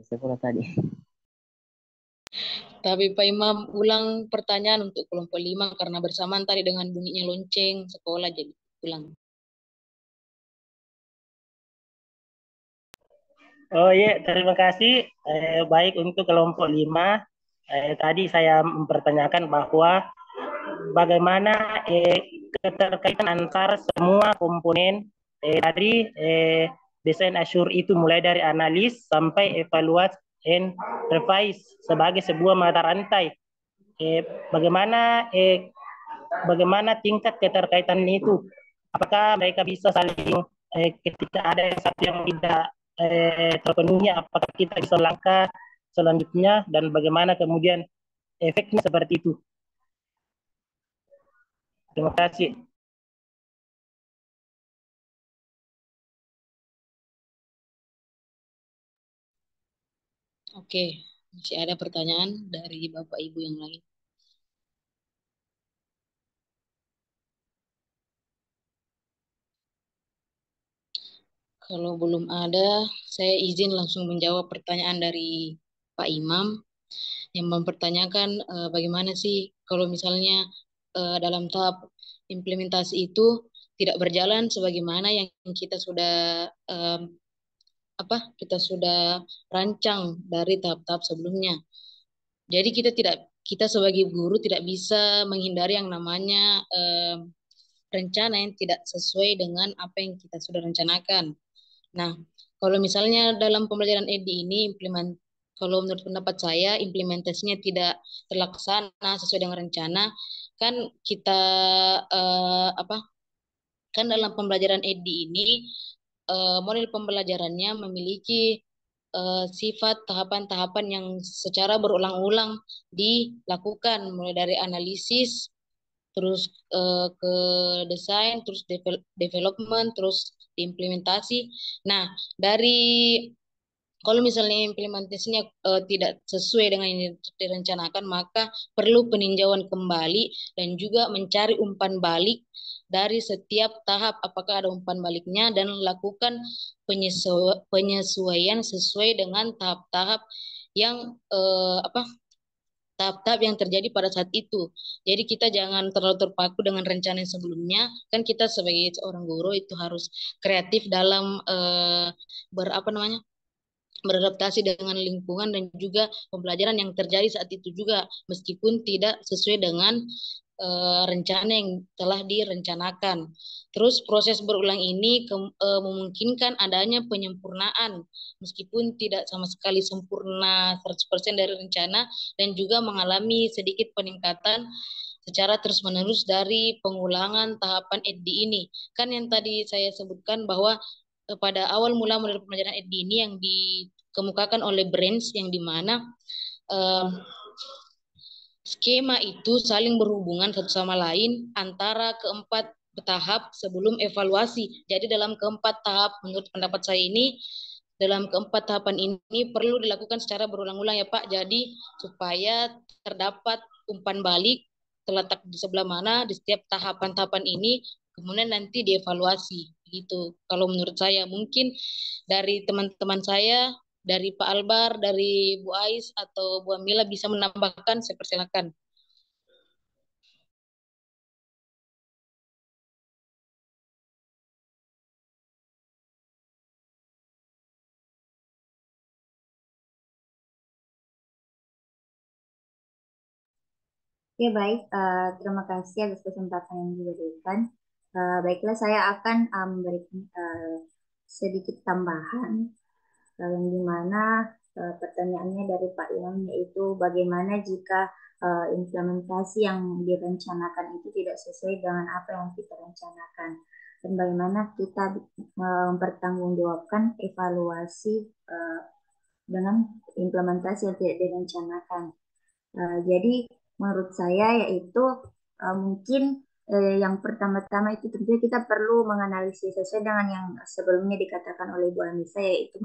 sekolah tadi. Tapi Pak Imam ulang pertanyaan untuk kelompok 5 karena bersamaan tadi dengan bunyinya lonceng sekolah, jadi ulang. Oh iya, terima kasih. Baik, untuk kelompok 5, tadi saya mempertanyakan bahwa bagaimana keterkaitan antara semua komponen dari desain Azure itu, mulai dari analis sampai evaluasi and revise sebagai sebuah mata rantai. Bagaimana tingkat keterkaitan itu? Apakah mereka bisa saling ketika ada yang satu yang tidak terpenuhi, apakah kita bisa langkah selanjutnya dan bagaimana kemudian efeknya seperti itu? Terima kasih. Oke, masih ada pertanyaan dari Bapak Ibu yang lain? Kalau belum ada, saya izin langsung menjawab pertanyaan dari Pak Imam yang mempertanyakan bagaimana sih kalau misalnya dalam tahap implementasi itu tidak berjalan sebagaimana yang kita sudah rancang dari tahap-tahap sebelumnya. Jadi kita sebagai guru tidak bisa menghindari yang namanya rencana yang tidak sesuai dengan apa yang kita sudah rencanakan. Nah, kalau misalnya dalam pembelajaran EDI ini kalau menurut pendapat saya implementasinya tidak terlaksana sesuai dengan rencana, kan kita kan dalam pembelajaran EDI ini model pembelajarannya memiliki sifat tahapan-tahapan yang secara berulang-ulang dilakukan, mulai dari analisis, terus ke desain, terus development, terus implementasi. Nah, kalau misalnya implementasinya tidak sesuai dengan yang direncanakan, maka perlu peninjauan kembali dan juga mencari umpan balik dari setiap tahap, apakah ada umpan baliknya, dan lakukan penyesuaian sesuai dengan tahap-tahap yang tahap-tahap yang terjadi pada saat itu. Jadi kita jangan terlalu terpaku dengan rencana yang sebelumnya. Kan kita sebagai seorang guru itu harus kreatif dalam beradaptasi dengan lingkungan dan juga pembelajaran yang terjadi saat itu juga, meskipun tidak sesuai dengan rencana yang telah direncanakan. Terus proses berulang ini memungkinkan adanya penyempurnaan meskipun tidak sama sekali sempurna 100% dari rencana, dan juga mengalami sedikit peningkatan secara terus-menerus dari pengulangan tahapan EDD ini. Kan yang tadi saya sebutkan bahwa pada awal mula model pembelajaran EDD ini yang dikemukakan oleh Branch, yang dimana skema itu saling berhubungan satu sama lain antara keempat tahap sebelum evaluasi. Jadi dalam keempat tahap, menurut pendapat saya ini, dalam keempat tahapan ini perlu dilakukan secara berulang-ulang ya Pak. Jadi supaya terdapat umpan balik terletak di sebelah mana di setiap tahapan-tahapan ini, kemudian nanti dievaluasi. Gitu. Kalau menurut saya, mungkin dari teman-teman saya, dari Pak Albar, dari Bu Ais atau Bu Amila bisa menambahkan, saya persilakan. Oke, baik. Terima kasih atas kesempatan yang diberikan. Baiklah, saya akan memberikan sedikit tambahan yang dimana pertanyaannya dari Pak Imam, yaitu bagaimana jika implementasi yang direncanakan itu tidak sesuai dengan apa yang kita rencanakan, dan bagaimana kita mempertanggungjawabkan evaluasi dengan implementasi yang tidak direncanakan. Jadi menurut saya yaitu mungkin yang pertama-tama itu tentunya kita perlu menganalisis sesuai dengan yang sebelumnya dikatakan oleh Bu Anissa, yaitu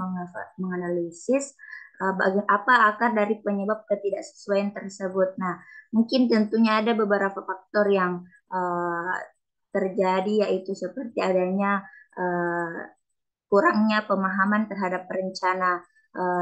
menganalisis apa akar dari penyebab ketidaksesuaian tersebut. Nah, mungkin tentunya ada beberapa faktor yang terjadi, yaitu seperti adanya kurangnya pemahaman terhadap rencana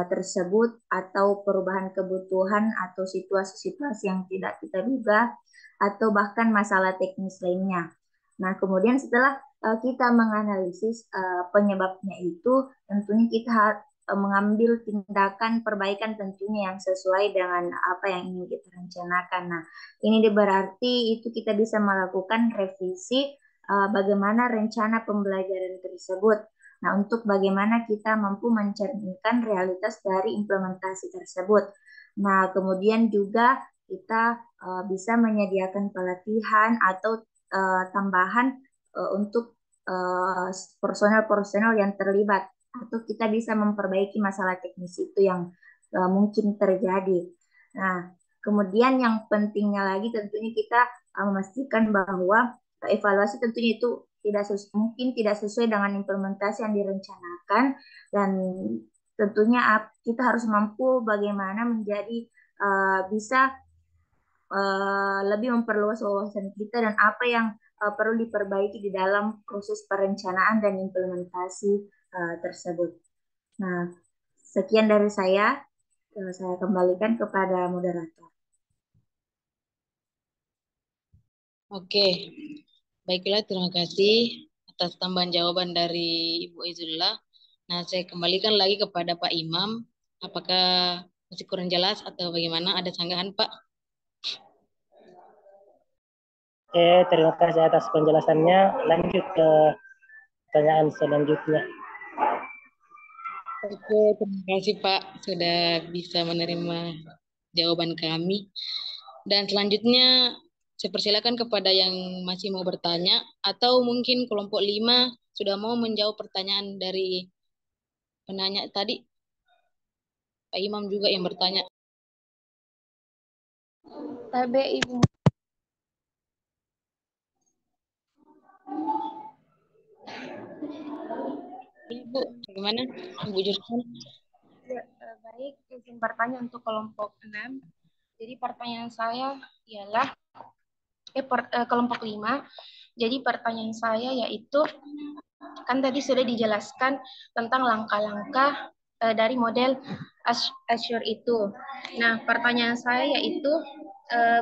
tersebut, atau perubahan kebutuhan atau situasi-situasi yang tidak kita duga, atau bahkan masalah teknis lainnya. Nah, kemudian setelah kita menganalisis penyebabnya itu, tentunya kita mengambil tindakan perbaikan tentunya yang sesuai dengan apa yang ingin kita rencanakan. Nah, ini berarti itu kita bisa melakukan revisi bagaimana rencana pembelajaran tersebut. Nah, untuk bagaimana kita mampu mencerminkan realitas dari implementasi tersebut. Nah, kemudian juga kita bisa menyediakan pelatihan atau tambahan untuk personel-personel yang terlibat, atau kita bisa memperbaiki masalah teknis itu yang mungkin terjadi. Nah, kemudian yang pentingnya lagi tentunya kita memastikan bahwa evaluasi tentunya itu mungkin tidak sesuai dengan implementasi yang direncanakan, dan tentunya kita harus mampu bagaimana menjadi bisa lebih memperluas wawasan kita dan apa yang perlu diperbaiki di dalam proses perencanaan dan implementasi tersebut. Nah, sekian dari saya kembalikan kepada moderator. Oke, baiklah, terima kasih atas tambahan jawaban dari Ibu Aizullah. Nah, saya kembalikan lagi kepada Pak Imam. Apakah masih kurang jelas atau bagaimana? Ada sanggahan, Pak? Oke, terima kasih atas penjelasannya. Lanjut ke pertanyaan selanjutnya. Oke, terima kasih Pak sudah bisa menerima jawaban kami. Dan selanjutnya saya persilakan kepada yang masih mau bertanya, atau mungkin kelompok 5 sudah mau menjawab pertanyaan dari penanya tadi. Pak Imam juga yang bertanya. Tabe Ibu. Ibu, bagaimana? Ibu Jurusan? Ya, baik, izin bertanya untuk kelompok 6. Jadi pertanyaan saya ialah kelompok 5. Jadi pertanyaan saya yaitu, kan tadi sudah dijelaskan tentang langkah-langkah dari model Azure itu. Nah, pertanyaan saya yaitu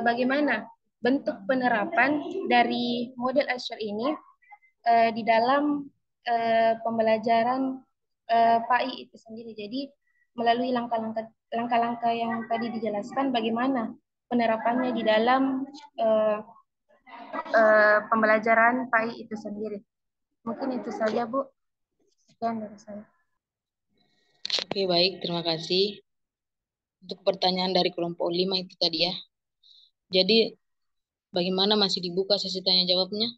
bagaimana bentuk penerapan dari model Azure ini di dalam pembelajaran PAI itu sendiri. Jadi melalui langkah-langkah yang tadi dijelaskan, bagaimana penerapannya di dalam pembelajaran PAI itu sendiri. Mungkin itu saja, Bu. Sekian dari saya. Oke, baik. Terima kasih. Untuk pertanyaan dari kelompok 5 itu tadi ya. Jadi, bagaimana masih dibuka sesi tanya jawabnya?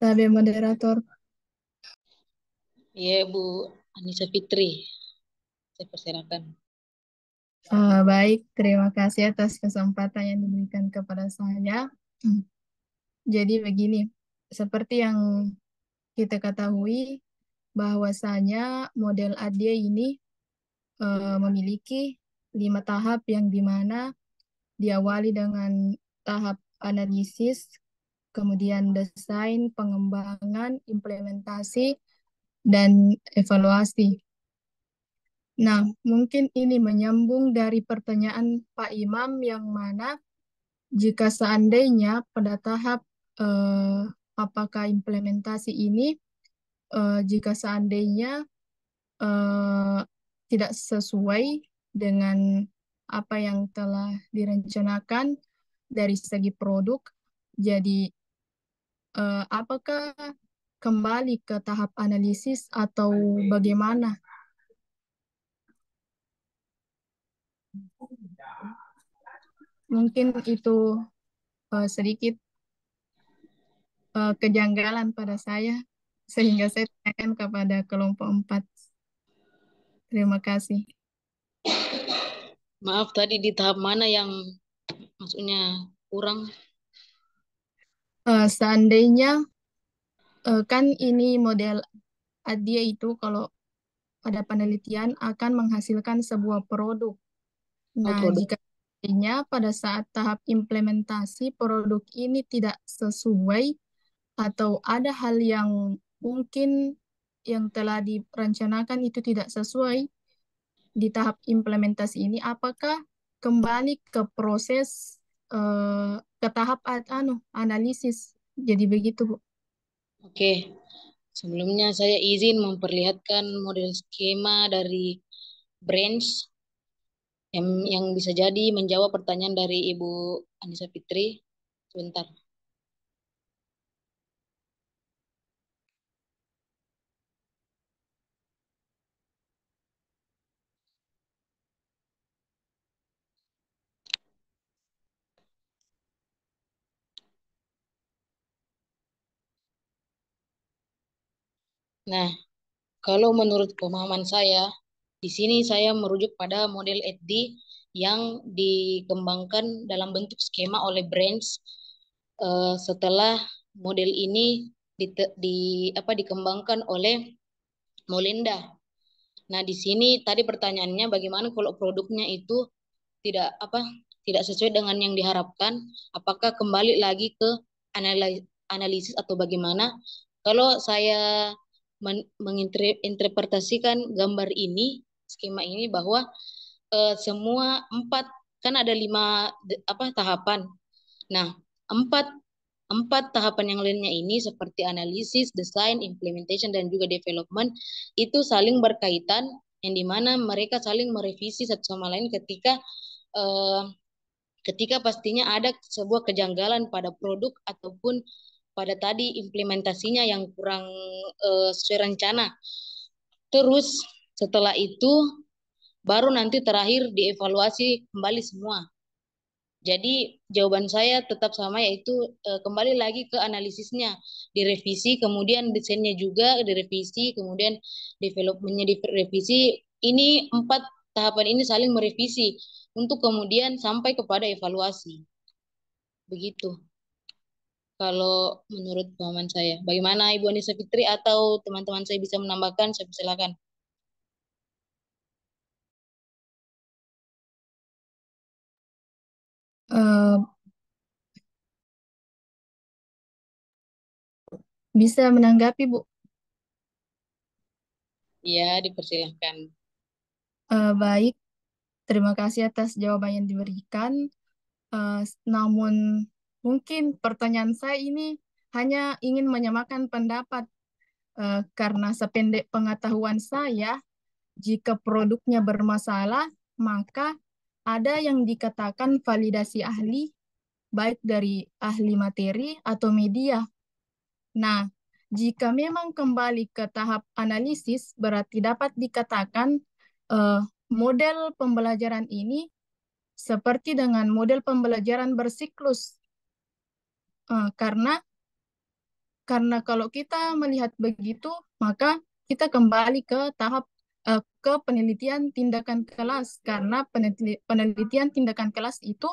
Sebagai moderator. Iya, Bu Anissa Fitri. Saya persilakan. Baik, terima kasih atas kesempatan yang diberikan kepada saya. Jadi begini, seperti yang kita ketahui bahwasanya model ADIA ini memiliki 5 tahap yang dimana diawali dengan tahap analisis, kemudian desain, pengembangan, implementasi, dan evaluasi. Nah, mungkin ini menyambung dari pertanyaan Pak Imam yang mana jika seandainya pada tahap apakah implementasi ini jika seandainya tidak sesuai dengan apa yang telah direncanakan dari segi produk, jadi apakah kembali ke tahap analisis atau bagaimana? Mungkin itu sedikit kejanggalan pada saya, sehingga saya tanyakan kepada kelompok 4. Terima kasih. Maaf, tadi di tahap mana yang maksudnya kurang? Seandainya kan ini model ADIA itu kalau pada penelitian akan menghasilkan sebuah produk. Nah, jika pada saat tahap implementasi produk ini tidak sesuai atau ada hal yang mungkin yang telah direncanakan itu tidak sesuai di tahap implementasi ini, apakah kembali ke proses ke tahap analisis? Jadi begitu, Bu. Oke, sebelumnya saya izin memperlihatkan model skema dari branch yang bisa jadi menjawab pertanyaan dari Ibu Anissa Fitri. Sebentar. Nah, kalau menurut pemahaman saya, di sini saya merujuk pada model EDDI yang dikembangkan dalam bentuk skema oleh branch setelah model ini dikembangkan oleh Molinda. Nah, di sini tadi pertanyaannya bagaimana kalau produknya itu tidak sesuai dengan yang diharapkan, apakah kembali lagi ke analisis atau bagaimana? Kalau saya menginterpretasikan gambar ini, skema ini bahwa semua 4 kan ada 5 tahapan. Nah, 4 tahapan yang lainnya ini seperti analisis, desain, implementation, dan juga development itu saling berkaitan yang dimana mereka saling merevisi satu sama lain ketika pastinya ada sebuah kejanggalan pada produk ataupun pada tadi implementasinya yang kurang sesuai rencana. Terus setelah itu baru nanti terakhir dievaluasi kembali semua. Jadi jawaban saya tetap sama, yaitu kembali lagi ke analisisnya, direvisi, kemudian desainnya juga direvisi, kemudian developmentnya direvisi. Ini 4 tahapan ini saling merevisi untuk kemudian sampai kepada evaluasi. Begitu. kalau menurut pemahaman saya. Bagaimana Ibu Anissa Fitri atau teman-teman saya bisa menambahkan? Saya silakan. Bisa menanggapi, Bu? Iya, dipersilahkan. Baik, terima kasih atas jawaban yang diberikan. Namun mungkin pertanyaan saya ini hanya ingin menyamakan pendapat karena sependek pengetahuan saya, jika produknya bermasalah, maka ada yang dikatakan validasi ahli, baik dari ahli materi atau media. Nah, jika memang kembali ke tahap analisis, berarti dapat dikatakan model pembelajaran ini seperti dengan model pembelajaran bersiklus. Karena kalau kita melihat begitu, maka kita kembali ke tahap ke penelitian tindakan kelas, karena penelitian tindakan kelas itu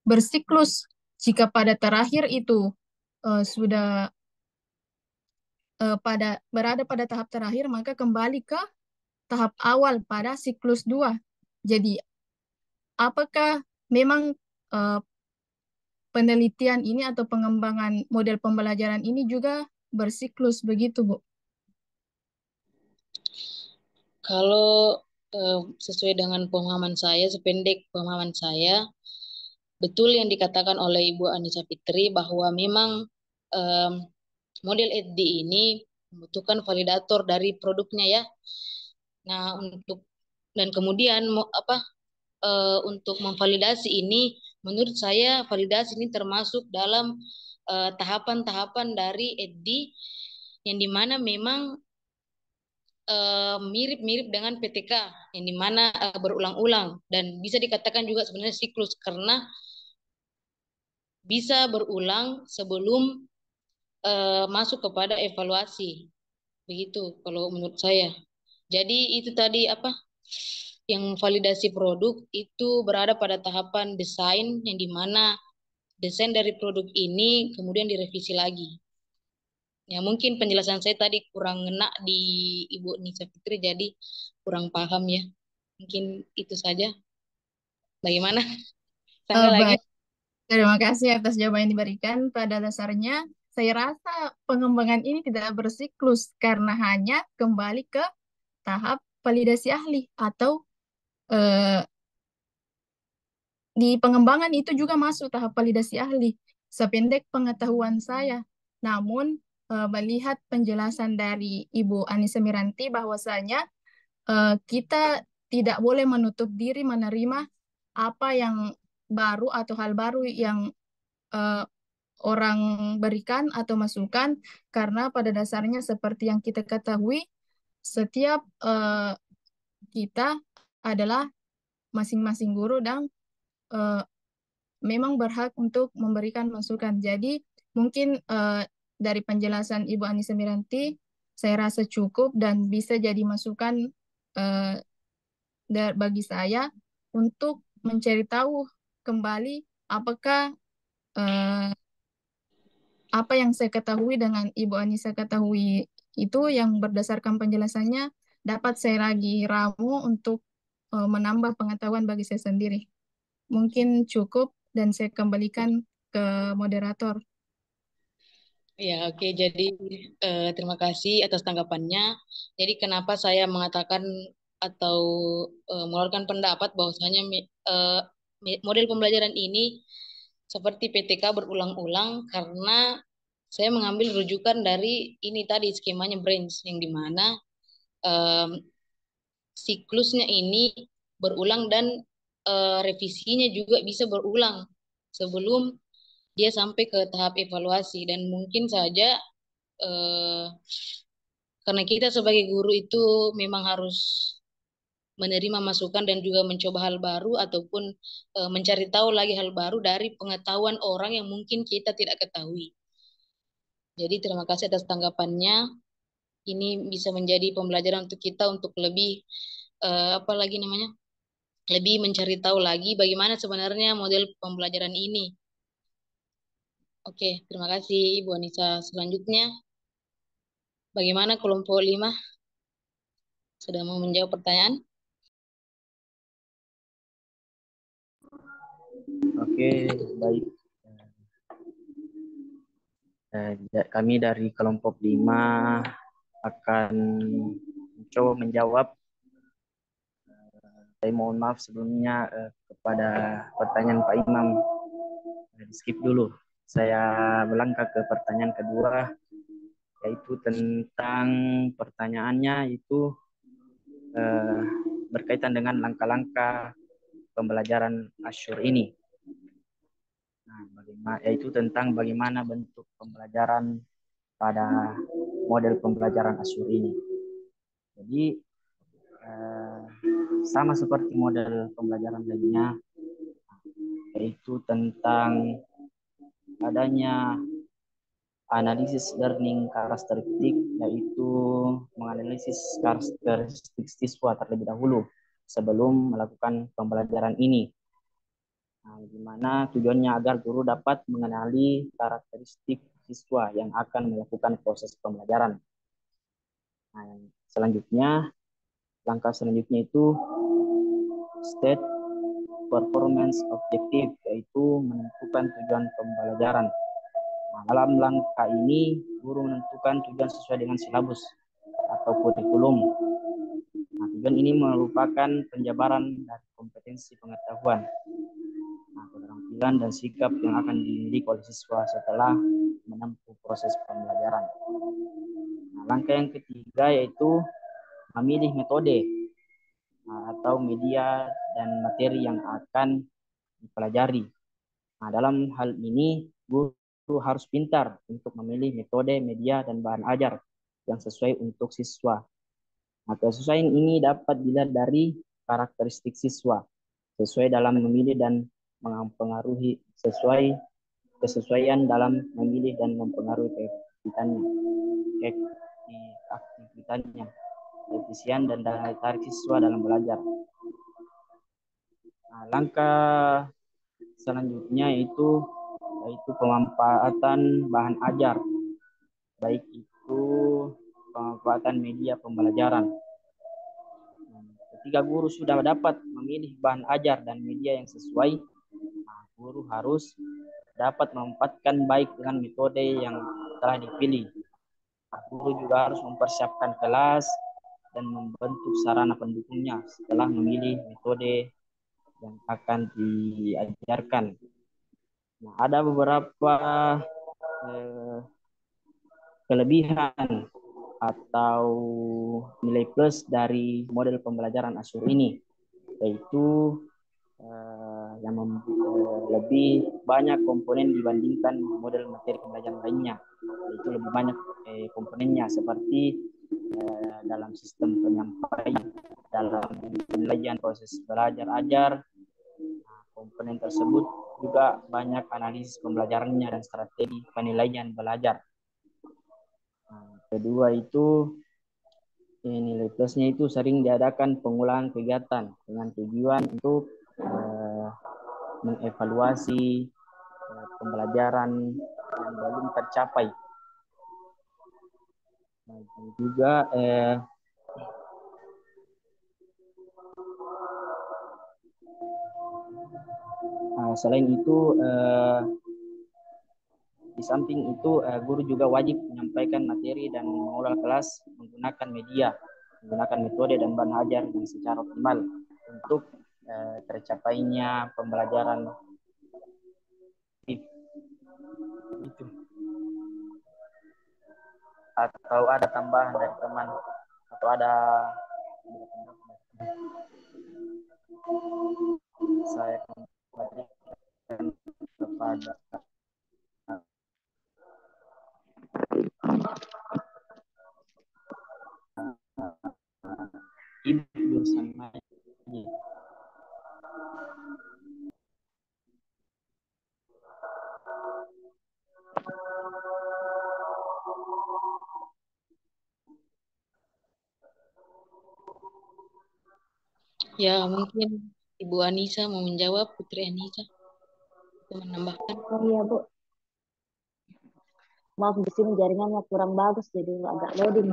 bersiklus. Jika pada terakhir itu sudah berada pada tahap terakhir, maka kembali ke tahap awal pada siklus 2. Jadi, apakah memang penelitian ini atau pengembangan model pembelajaran ini juga bersiklus begitu, Bu? Kalau sesuai dengan pemahaman saya, sependek pemahaman saya, betul yang dikatakan oleh Ibu Anissa Fitri bahwa memang model EDD ini membutuhkan validator dari produknya ya. Nah, dan kemudian untuk memvalidasi ini, menurut saya validasi ini termasuk dalam tahapan-tahapan dari EDD yang dimana memang mirip-mirip dengan PTK yang dimana berulang-ulang dan bisa dikatakan juga sebenarnya siklus karena bisa berulang sebelum masuk kepada evaluasi. Begitu kalau menurut saya. Jadi itu tadi yang validasi produk itu berada pada tahapan desain yang dimana desain dari produk ini kemudian direvisi lagi. Ya mungkin penjelasan saya tadi kurang ngena di Ibu Nisa Fitri jadi kurang paham ya. Mungkin itu saja. Bagaimana? Sangga lagi. Baik. Terima kasih atas jawaban yang diberikan. Pada dasarnya, saya rasa pengembangan ini tidak bersiklus karena hanya kembali ke tahap validasi ahli atau di pengembangan itu juga masuk tahap validasi ahli. Sependek pengetahuan saya. Namun, melihat penjelasan dari Ibu Anissa Miranti bahwasanya kita tidak boleh menutup diri menerima apa yang baru atau hal baru yang orang berikan atau masukan, karena pada dasarnya seperti yang kita ketahui, setiap kita adalah masing-masing guru dan memang berhak untuk memberikan masukan. Jadi mungkin dari penjelasan Ibu Anissa Miranti, saya rasa cukup dan bisa jadi masukan bagi saya untuk mencari tahu kembali apakah apa yang saya ketahui dengan Ibu Anissa ketahui itu yang berdasarkan penjelasannya dapat saya lagi ramu untuk menambah pengetahuan bagi saya sendiri. Mungkin cukup dan saya kembalikan ke moderator. Ya, oke. Jadi terima kasih atas tanggapannya. Jadi kenapa saya mengatakan atau mengeluarkan pendapat bahwasanya model pembelajaran ini seperti PTK berulang-ulang karena saya mengambil rujukan dari ini tadi skemanya Brains yang dimana siklusnya ini berulang dan revisinya juga bisa berulang sebelum dia sampai ke tahap evaluasi dan mungkin saja karena kita sebagai guru itu memang harus menerima masukan dan juga mencoba hal baru ataupun mencari tahu lagi hal baru dari pengetahuan orang yang mungkin kita tidak ketahui. Jadi terima kasih atas tanggapannya. Ini bisa menjadi pembelajaran untuk kita untuk lebih lebih mencari tahu lagi bagaimana sebenarnya model pembelajaran ini. Oke, terima kasih Ibu Anissa. Selanjutnya, bagaimana kelompok 5? Sudah mau menjawab pertanyaan? Oke, baik. Kami dari kelompok 5 akan mencoba menjawab. Saya mohon maaf sebelumnya kepada pertanyaan Pak Imam. Di skip dulu. Saya melangkah ke pertanyaan kedua, yaitu tentang pertanyaannya itu berkaitan dengan langkah-langkah pembelajaran Asyur ini. Nah, yaitu tentang bagaimana bentuk pembelajaran pada model pembelajaran Asyur ini. Jadi sama seperti model pembelajaran lainnya, yaitu tentang adanya analisis learning karakteristik, yaitu menganalisis karakteristik siswa terlebih dahulu sebelum melakukan pembelajaran ini. Nah, di mana tujuannya agar guru dapat mengenali karakteristik siswa yang akan melakukan proses pembelajaran. Nah, selanjutnya, langkah selanjutnya itu state performance objective, yaitu menentukan tujuan pembelajaran. Nah, dalam langkah ini, guru menentukan tujuan sesuai dengan silabus atau kurikulum. Nah, tujuan ini merupakan penjabaran dari kompetensi pengetahuan, keterampilan dan sikap yang akan dimiliki oleh siswa setelah menempuh proses pembelajaran. Nah, langkah yang ketiga yaitu memilih metode atau media dan materi yang akan dipelajari. Nah, dalam hal ini guru harus pintar untuk memilih metode, media, dan bahan ajar yang sesuai untuk siswa. Nah, kesesuaian ini dapat dilihat dari karakteristik siswa, sesuai dalam memilih dan mempengaruhi kesesuaian dalam memilih dan mempengaruhi aktivitasnya, efisien dan daya tarik siswa dalam belajar. Nah, langkah selanjutnya yaitu pemanfaatan bahan ajar, baik itu pemanfaatan media pembelajaran. Ketika guru sudah dapat memilih bahan ajar dan media yang sesuai, guru harus dapat memanfaatkan baik dengan metode yang telah dipilih. Guru juga harus mempersiapkan kelas dan membentuk sarana pendukungnya setelah memilih metode yang akan diajarkan. Nah, ada beberapa kelebihan atau nilai plus dari model pembelajaran Asyur ini, yaitu yang lebih banyak komponen dibandingkan model materi pembelajaran lainnya, yaitu lebih banyak komponennya seperti dalam sistem penyampaian, dalam penilaian proses belajar ajar. Komponen tersebut juga banyak analisis pembelajarannya dan strategi penilaian belajar. Kedua itu nilai plusnya itu sering diadakan pengulangan kegiatan dengan tujuan untuk mengevaluasi pembelajaran yang belum tercapai. Nah, juga selain itu di samping itu guru juga wajib menyampaikan materi dan mengolah kelas menggunakan media, menggunakan metode dan bahan ajar yang secara optimal untuk tercapainya pembelajaran itu. Atau ada tambahan dari teman atau ada saya kembalikan kepada Ibu sama. Ya, mungkin Ibu Anissa mau menjawab, Putri Anissa. Menambahkan. Oh iya, Bu. Maaf di sini jaringannya kurang bagus jadi agak loading.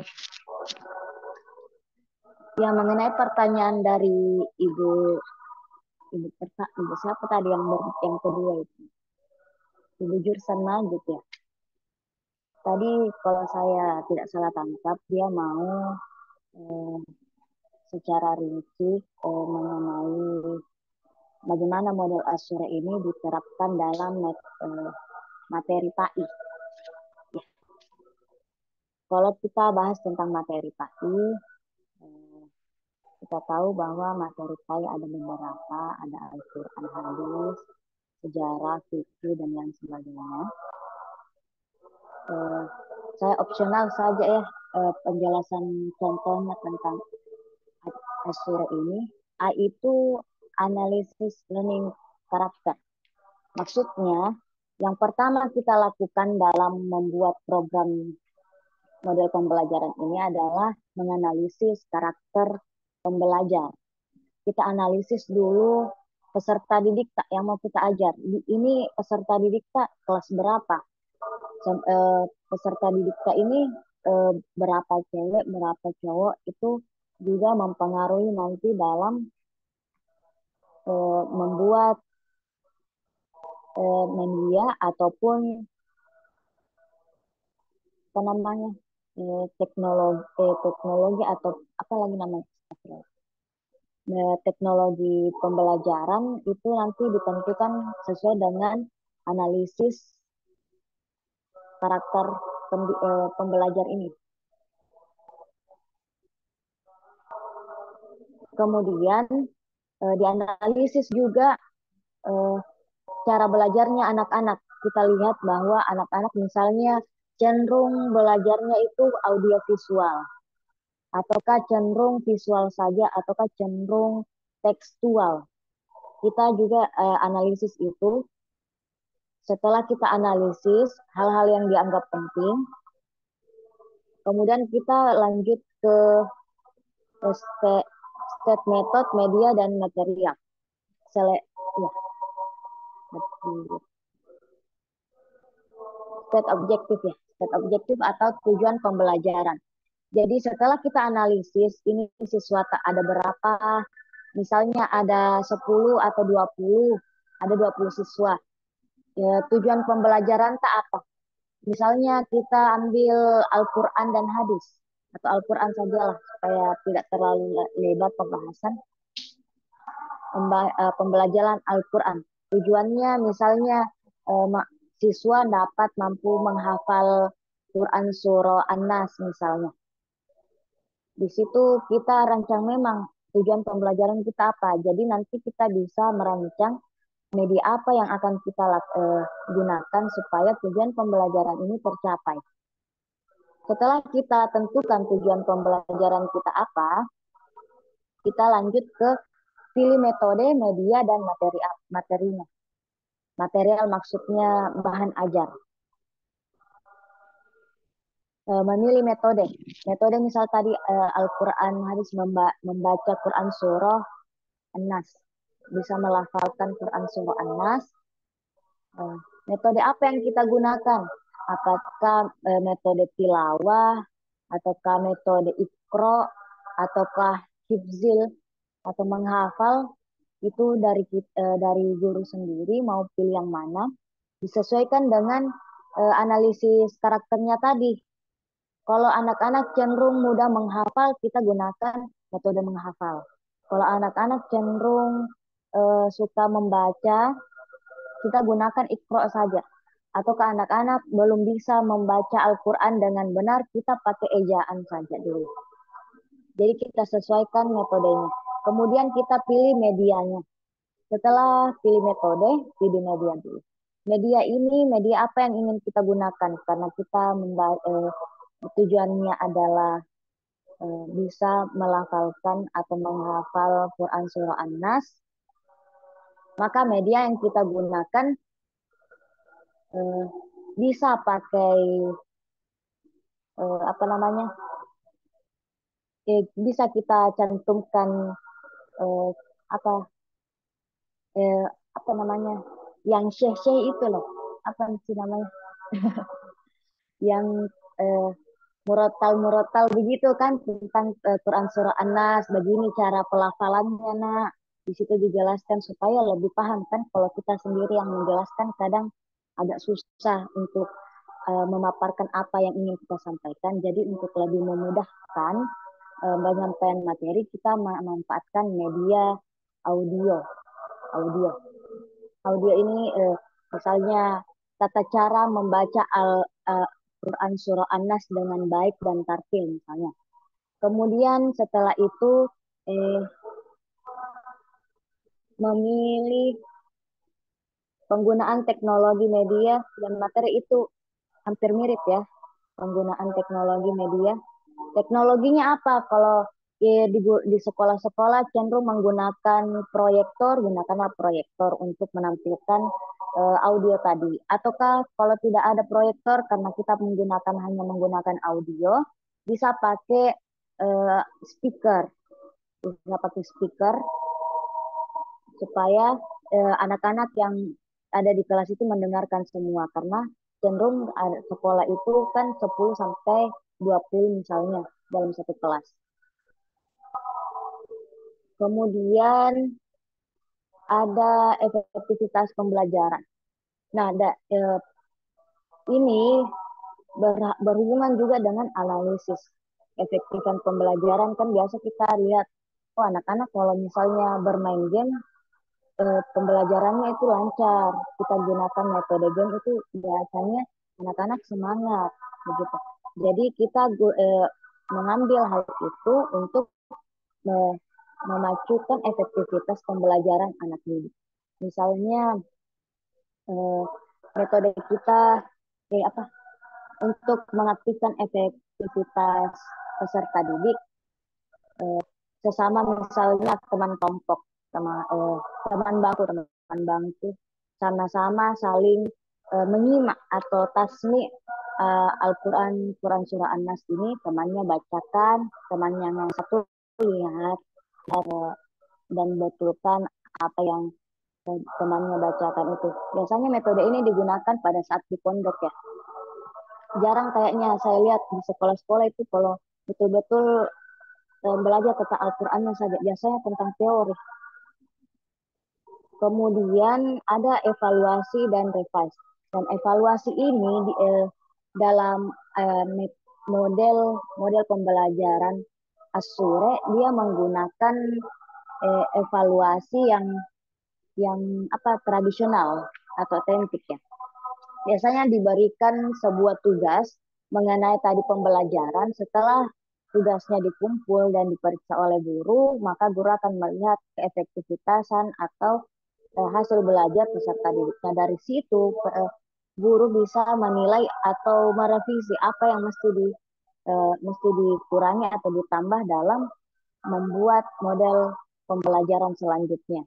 Ya, mengenai pertanyaan dari ibu siapa tadi yang kedua itu, ibu Jursan Majid ya. Tadi kalau saya tidak salah tangkap dia mau secara rinci mengenai bagaimana model Asyura ini diterapkan dalam materi PAI. Ya. Kalau kita bahas tentang materi PAI, kita tahu bahwa materi PAI ada beberapa, ada Al-Quran, hadis, sejarah, fikih, dan lain sebagainya. Saya opsional saja ya penjelasan contohnya tentang Asyura ini. A itu analisis learning karakter. Maksudnya, yang pertama kita lakukan dalam membuat program model pembelajaran ini adalah menganalisis karakter pembelajar. Kita analisis dulu peserta didik yang mau kita ajar. Ini peserta didik kelas berapa? Peserta didik ini berapa cewek, berapa cowok, itu juga mempengaruhi nanti dalam membuat media ataupun apa namanya teknologi atau apa lagi namanya teknologi pembelajaran itu nanti ditentukan sesuai dengan analisis karakter pembelajar ini. Kemudian dianalisis juga cara belajarnya anak-anak. Kita lihat bahwa anak-anak misalnya cenderung belajarnya itu audiovisual, ataukah cenderung visual saja, ataukah cenderung tekstual. Kita juga analisis itu. Setelah kita analisis hal-hal yang dianggap penting, kemudian kita lanjut ke state method, media, dan material. State objektif ya, state objektif atau tujuan pembelajaran. Jadi setelah kita analisis ini siswa ada berapa, misalnya ada 10 atau 20, ada 20 siswa. Ya, tujuan pembelajaran tak apa? Misalnya kita ambil Al-Quran dan hadis, atau Al-Quran sajalah supaya tidak terlalu lebar pembahasan. Pembelajaran Al-Quran. Tujuannya misalnya siswa dapat mampu menghafal Quran surah An-Nas misalnya. Di situ kita rancang memang tujuan pembelajaran kita apa. Jadi nanti kita bisa merancang media apa yang akan kita gunakan supaya tujuan pembelajaran ini tercapai. Setelah kita tentukan tujuan pembelajaran kita apa, kita lanjut ke pilih metode, media, dan materinya. Material maksudnya bahan ajar. Memilih metode. Metode misal tadi Al-Quran hadis membaca Quran surah An-Nas. Bisa melafalkan Quran surah An-Nas. Metode apa yang kita gunakan? Apakah metode tilawah, ataukah metode ikro, ataukah hifzil, atau menghafal? Itu dari guru sendiri mau pilih yang mana. Disesuaikan dengan analisis karakternya tadi. Kalau anak-anak cenderung mudah menghafal, kita gunakan metode menghafal. Kalau anak-anak cenderung suka membaca, kita gunakan Iqra saja. Atau ke anak-anak belum bisa membaca Al-Quran dengan benar, kita pakai ejaan saja dulu. Jadi kita sesuaikan metodenya. Kemudian kita pilih medianya. Setelah pilih metode, pilih media dulu. Media ini, media apa yang ingin kita gunakan? Karena kita tujuannya adalah bisa melafalkan atau menghafal Quran surah An-Nas, maka media yang kita gunakan bisa pakai bisa kita cantumkan yang syekh itu loh, apa sih namanya? yang murotal begitu kan tentang Quran surah An-Nas, begini cara pelafalannya nak. Di situ dijelaskan supaya lebih paham kan, kalau kita sendiri yang menjelaskan kadang agak susah untuk memaparkan apa yang ingin kita sampaikan. Jadi untuk lebih memudahkan penyampaian materi, kita memanfaatkan media audio. Audio ini misalnya tata cara membaca Quran surah An-Nas dengan baik dan tartil misalnya. Kemudian setelah itu memilih penggunaan teknologi media dan materi itu hampir mirip ya, penggunaan teknologi media. Teknologinya apa? Kalau di sekolah-sekolah cenderung menggunakan proyektor, gunakanlah proyektor untuk menampilkan audio tadi. Ataukah kalau tidak ada proyektor karena kita hanya menggunakan audio, bisa pakai speaker. Bisa pakai speaker supaya anak-anak yang ada di kelas itu mendengarkan semua, karena cenderung sekolah itu kan 10 sampai 20 misalnya dalam satu kelas. Kemudian ada efektivitas pembelajaran. Nah, ini berhubungan juga dengan analisis. Efektifan pembelajaran kan biasa kita lihat, oh anak-anak kalau misalnya bermain game, pembelajarannya itu lancar. Kita gunakan metode game itu biasanya anak-anak semangat begitu. Jadi kita mengambil hal itu untuk memacukan efektivitas pembelajaran anak didik. Misalnya metode kita untuk mengaktifkan efektivitas peserta didik sesama, misalnya teman kelompok, teman bangku sama-sama saling menyimak atau tasmi Al-Quran surah An-Nas ini, temannya bacakan, temannya yang satu lihat dan betulkan apa yang temannya bacakan itu. Biasanya metode ini digunakan pada saat di pondok ya. Jarang kayaknya saya lihat di sekolah-sekolah itu kalau betul-betul belajar tentang Al-Qurannya saja, biasanya tentang teori. Kemudian ada evaluasi dan revise. Dan evaluasi ini dalam model pembelajaran As-Sure, dia menggunakan evaluasi yang tradisional atau otentik ya. Biasanya diberikan sebuah tugas mengenai tadi pembelajaran. Setelah tugasnya dikumpul dan diperiksa oleh guru, maka guru akan melihat keefektivitasan atau hasil belajar peserta didik. Nah, dari situ guru bisa menilai atau merevisi apa yang mesti dikurangi atau ditambah dalam membuat model pembelajaran selanjutnya.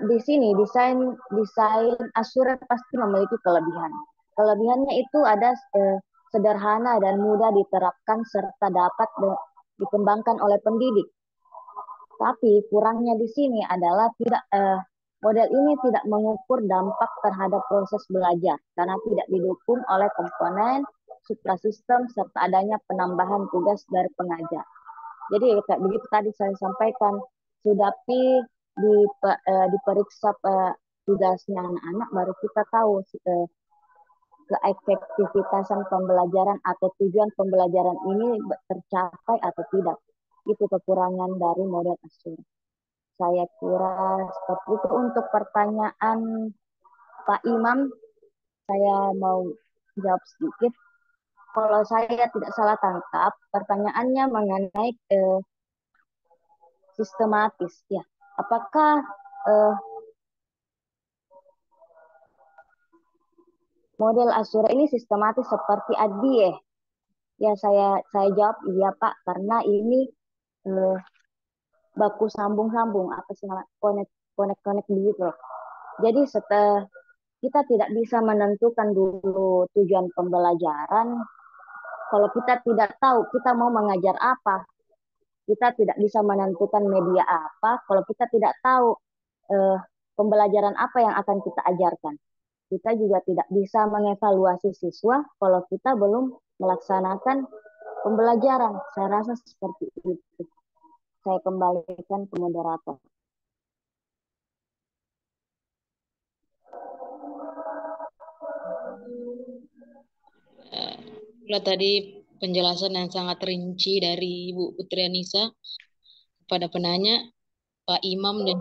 Di sini desain As-Sure pasti memiliki kelebihan. Kelebihannya itu ada sederhana dan mudah diterapkan serta dapat dikembangkan oleh pendidik. Tapi kurangnya di sini adalah model ini tidak mengukur dampak terhadap proses belajar karena tidak didukung oleh komponen suprasistem serta adanya penambahan tugas dari pengajar. Jadi kayak begitu tadi saya sampaikan, sudah diperiksa tugasnya anak-anak, baru kita tahu keefektivitasan pembelajaran atau tujuan pembelajaran ini tercapai atau tidak. Itu kekurangan dari model As-Sure. Saya kira seperti itu. Untuk pertanyaan Pak Imam, saya mau jawab sedikit. Kalau saya tidak salah tangkap, pertanyaannya mengenai sistematis ya. Apakah model As-Sure ini sistematis seperti ADIE? Ya, saya jawab iya Pak, karena ini baku sambung-sambung, connect begitu. Jadi kita tidak bisa menentukan dulu tujuan pembelajaran. Kalau kita tidak tahu kita mau mengajar apa, kita tidak bisa menentukan media apa. Kalau kita tidak tahu pembelajaran apa yang akan kita ajarkan. kita juga tidak bisa mengevaluasi siswa kalau kita belum melaksanakan pembelajaran. Saya rasa seperti itu. Saya kembalikan ke moderator. Itulah tadi penjelasan yang sangat rinci dari Ibu Putri Anissa kepada penanya, Pak Imam dan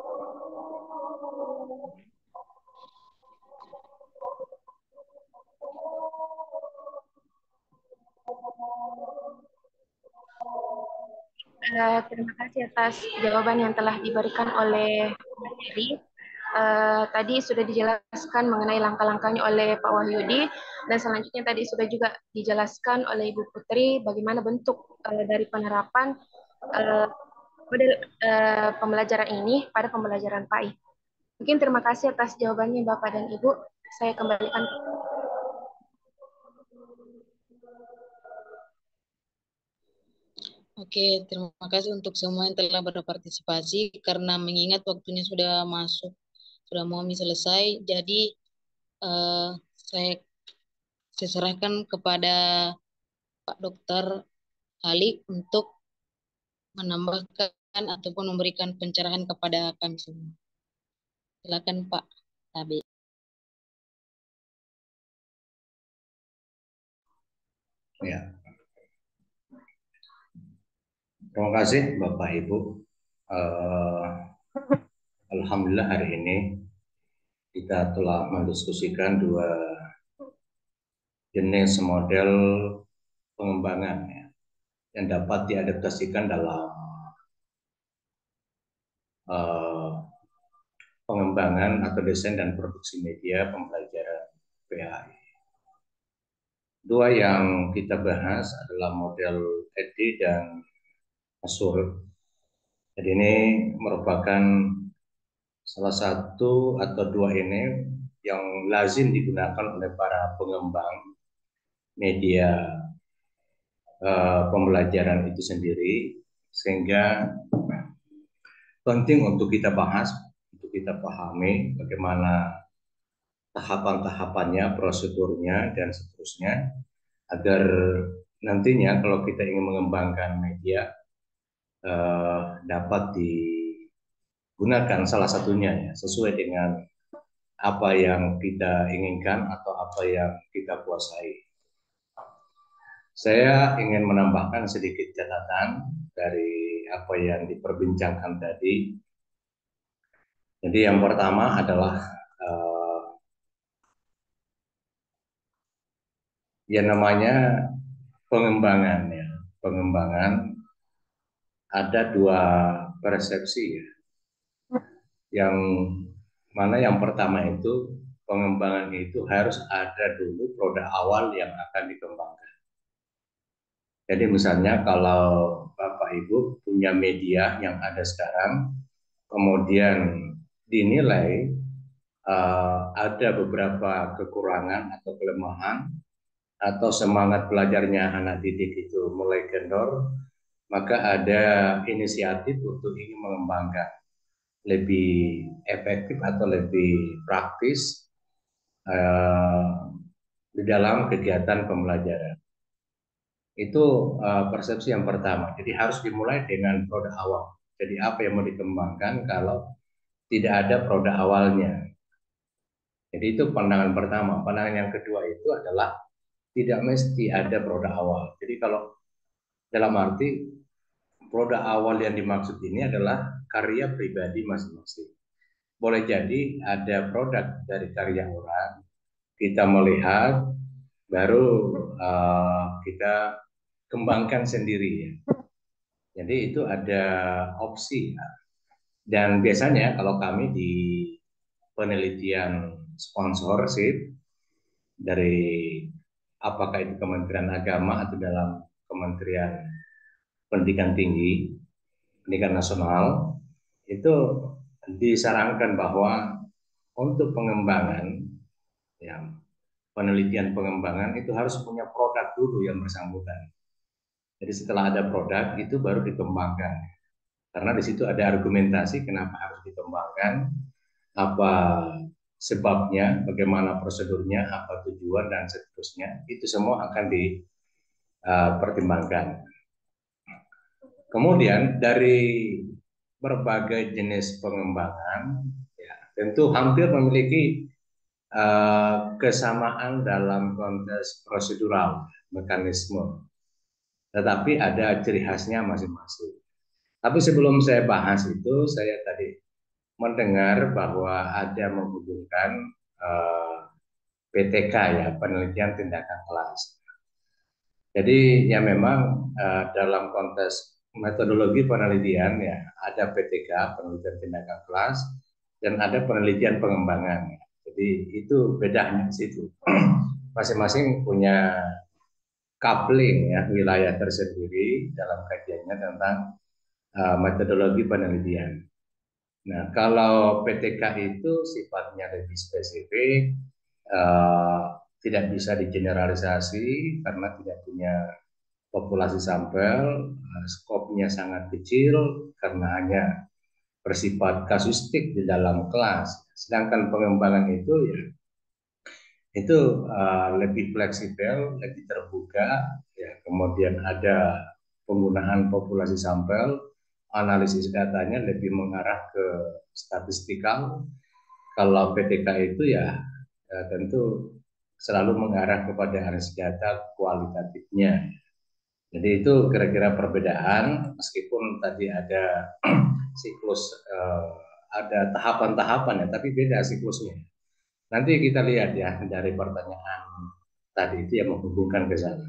Terima kasih atas jawaban yang telah diberikan oleh Mbak Dery. Tadi sudah dijelaskan mengenai langkah-langkahnya oleh Pak Wahyudi, dan selanjutnya tadi sudah juga dijelaskan oleh Ibu Putri bagaimana bentuk dari penerapan model pembelajaran ini pada pembelajaran PAI. Mungkin terima kasih atas jawabannya Bapak dan Ibu. Saya kembalikan. Oke, terima kasih untuk semua yang telah berpartisipasi. Karena mengingat waktunya sudah masuk, sudah mau selesai, jadi saya serahkan kepada Pak Dokter Ali untuk menambahkan ataupun memberikan pencerahan kepada kami semua. Silakan Pak Tabe. Ya. Terima kasih Bapak Ibu. Alhamdulillah hari ini kita telah mendiskusikan dua jenis model pengembangan ya, yang dapat diadaptasikan dalam pengembangan atau desain dan produksi media pembelajaran PAI. Dua yang kita bahas adalah model EDI dan Azure. Jadi ini merupakan salah satu atau dua ini yang lazim digunakan oleh para pengembang media pembelajaran itu sendiri, sehingga penting untuk kita bahas, untuk kita pahami bagaimana tahapan-tahapannya, prosedurnya, dan seterusnya, agar nantinya kalau kita ingin mengembangkan media dapat digunakan salah satunya ya, sesuai dengan apa yang kita inginkan atau apa yang kita kuasai. Saya ingin menambahkan sedikit catatan dari apa yang diperbincangkan tadi. Jadi yang pertama adalah yang namanya pengembangan ya. Pengembangan ada dua persepsi ya. Yang mana yang pertama itu pengembangan itu harus ada dulu produk awal yang akan dikembangkan. Jadi misalnya kalau Bapak Ibu punya media yang ada sekarang, kemudian dinilai ada beberapa kekurangan atau kelemahan, atau semangat belajarnya anak didik itu mulai kendor, maka ada inisiatif untuk ingin mengembangkan lebih efektif atau lebih praktis di dalam kegiatan pembelajaran. Itu persepsi yang pertama. Jadi harus dimulai dengan produk awal. Jadi apa yang mau dikembangkan kalau tidak ada produk awalnya. Jadi itu pandangan pertama. Pandangan yang kedua itu adalah tidak mesti ada produk awal. Jadi kalau dalam arti produk awal yang dimaksud ini adalah karya pribadi masing-masing. Boleh jadi ada produk dari karya orang, kita melihat, baru kita kembangkan sendiri ya. Jadi itu ada opsi ya. Dan biasanya kalau kami di penelitian sponsorship dari apakah itu Kementerian Agama atau dalam Kementerian Pendidikan Tinggi, Pendidikan Nasional, itu disarankan bahwa untuk pengembangan ya, penelitian pengembangan itu harus punya produk dulu yang bersangkutan. Jadi setelah ada produk itu baru dikembangkan. Karena di situ ada argumentasi kenapa harus dikembangkan, apa sebabnya, bagaimana prosedurnya, apa tujuan, dan seterusnya. Itu semua akan dipertimbangkan. Kemudian dari berbagai jenis pengembangan, ya, tentu hampir memiliki kesamaan dalam konteks prosedural, mekanisme. Tetapi ada ciri khasnya masing-masing. Tapi sebelum saya bahas itu, saya tadi mendengar bahwa ada menghubungkan PTK, ya, penelitian tindakan kelas. Jadi ya memang dalam konteks metodologi penelitian ya ada PTK, penelitian tindakan kelas, dan ada penelitian pengembangan. Jadi itu bedanya di situ. Masing-masing punya coupling ya wilayah tersendiri dalam kajiannya tentang metodologi penelitian. Nah, kalau PTK itu sifatnya lebih spesifik, tidak bisa digeneralisasi karena tidak punya populasi sampel, skopnya sangat kecil karena hanya bersifat kasuistik di dalam kelas. Sedangkan pengembangan itu ya itu lebih fleksibel, lebih terbuka, ya. Kemudian ada penggunaan populasi sampel, analisis datanya lebih mengarah ke statistikal. Kalau PTK itu ya tentu selalu mengarah kepada analisis data kualitatifnya. Jadi itu kira-kira perbedaan, meskipun tadi ada siklus, ada tahapan-tahapan ya, tapi beda siklusnya. Nanti kita lihat ya dari pertanyaan tadi itu yang menghubungkan ke sana.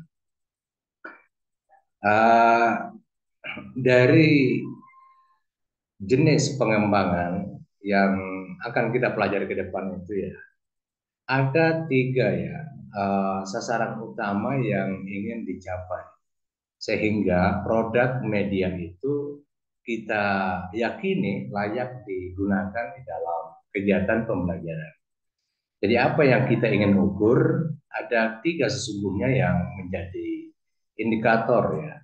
Dari jenis pengembangan yang akan kita pelajari ke depan itu ya, ada 3 ya sasaran utama yang ingin dicapai. Sehingga produk media itu kita yakini layak digunakan di dalam kegiatan pembelajaran. Jadi apa yang kita ingin ukur, ada 3 sesungguhnya yang menjadi indikator ya,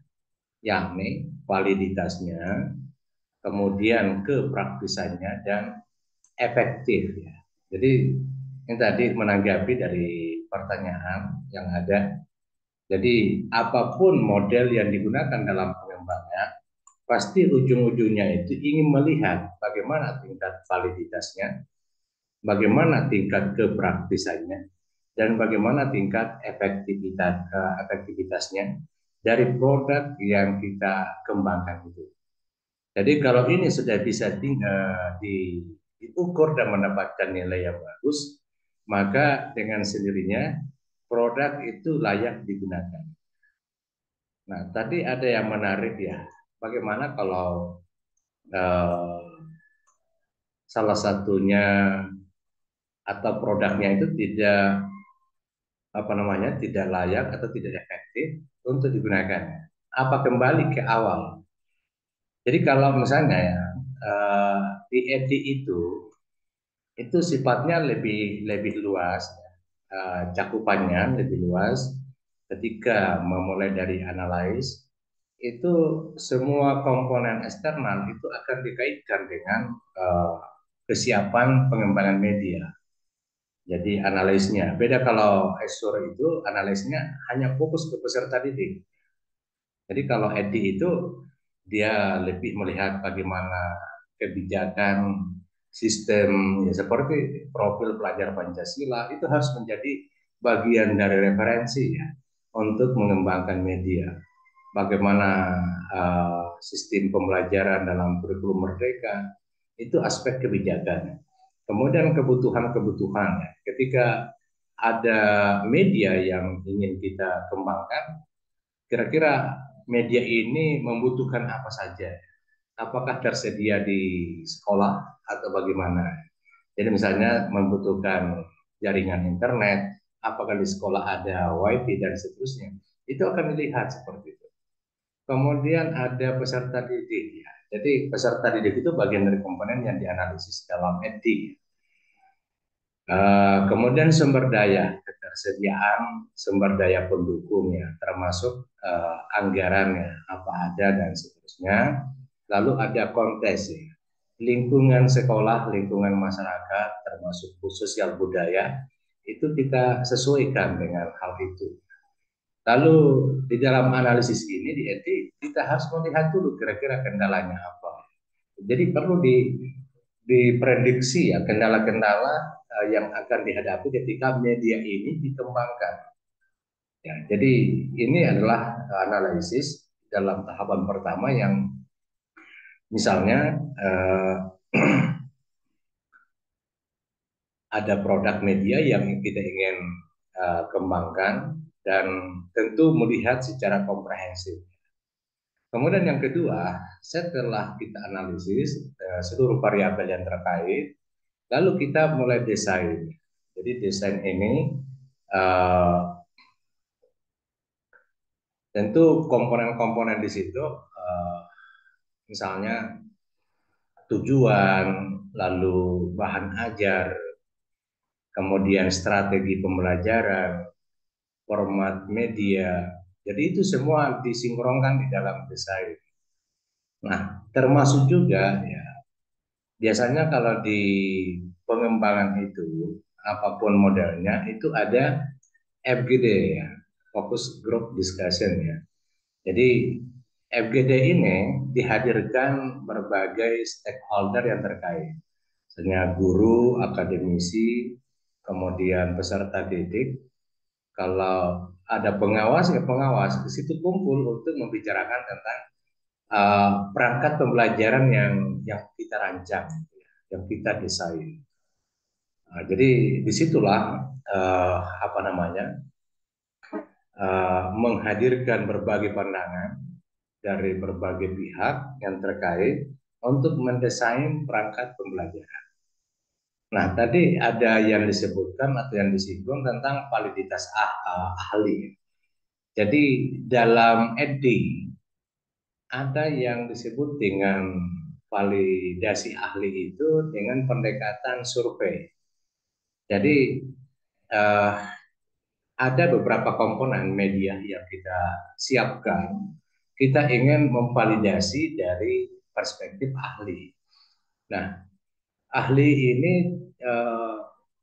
yakni validitasnya, kemudian kepraktisannya, dan efektif ya. Jadi ini tadi menanggapi dari pertanyaan yang ada. Jadi apapun model yang digunakan dalam pengembangan, pasti ujung-ujungnya itu ingin melihat bagaimana tingkat validitasnya, bagaimana tingkat kepraktisannya, dan bagaimana tingkat efektivitasnya dari produk yang kita kembangkan itu. Jadi kalau ini sudah bisa diukur dan mendapatkan nilai yang bagus, maka dengan sendirinya produk itu layak digunakan. Nah, tadi ada yang menarik ya, bagaimana kalau salah satunya atau produknya itu tidak tidak layak atau tidak efektif untuk digunakan. Apa kembali ke awal? Jadi kalau misalnya ya di EDI itu sifatnya lebih luas, cakupannya lebih luas. Ketika memulai dari analis, itu semua komponen eksternal itu akan dikaitkan dengan kesiapan pengembangan media. Jadi analisnya beda. Kalau Azure itu analisnya hanya fokus ke peserta didik. Jadi kalau EDI itu dia lebih melihat bagaimana kebijakan sistem ya, seperti profil pelajar Pancasila itu harus menjadi bagian dari referensi ya untuk mengembangkan media. Bagaimana sistem pembelajaran dalam kurikulum merdeka, itu aspek kebijakan. Kemudian kebutuhan-kebutuhan ya. Ketika ada media yang ingin kita kembangkan, kira-kira media ini membutuhkan apa saja? Apakah tersedia di sekolah atau bagaimana? Jadi misalnya membutuhkan jaringan internet, apakah di sekolah ada wifi dan seterusnya? Itu akan dilihat seperti itu. Kemudian ada peserta didik ya. Jadi peserta didik itu bagian dari komponen yang dianalisis dalam EDI. Kemudian sumber daya, ketersediaan sumber daya pendukung ya, termasuk anggarannya apa ada dan seterusnya. Lalu ada kontes ya. lingkungan sekolah, lingkungan masyarakat, termasuk sosial budaya, itu kita sesuaikan dengan hal itu. Lalu di dalam analisis ini di etik kita harus melihat dulu kira-kira kendalanya apa. Jadi perlu diprediksi ya kendala-kendala yang akan dihadapi ketika media ini dikembangkan. Ya, jadi ini adalah analisis dalam tahapan pertama yang misalnya ada produk media yang kita ingin kembangkan dan tentu melihat secara komprehensif. Kemudian yang kedua, setelah kita analisis seluruh variabel yang terkait, lalu kita mulai desain. Jadi desain ini tentu komponen-komponen di situ, misalnya tujuan, lalu bahan ajar, kemudian strategi pembelajaran, format media. Jadi itu semua disinkronkan di dalam desain. Nah, termasuk juga ya biasanya kalau di pengembangan itu apapun modelnya itu ada FGD ya, Focus Group Discussion ya. Jadi FGD ini dihadirkan berbagai stakeholder yang terkait. Misalnya guru, akademisi, kemudian peserta didik. Kalau ada pengawas ya pengawas, di situ kumpul untuk membicarakan tentang perangkat pembelajaran yang kita rancang, yang kita desain. Jadi disitulah menghadirkan berbagai pandangan dari berbagai pihak yang terkait untuk mendesain perangkat pembelajaran. Nah, tadi ada yang disebutkan atau yang disinggung tentang validitas ahli. Jadi dalam EDI ada yang disebut dengan validasi ahli itu dengan pendekatan survei. Jadi ada beberapa komponen media yang kita siapkan. Kita ingin memvalidasi dari perspektif ahli. Nah, ahli ini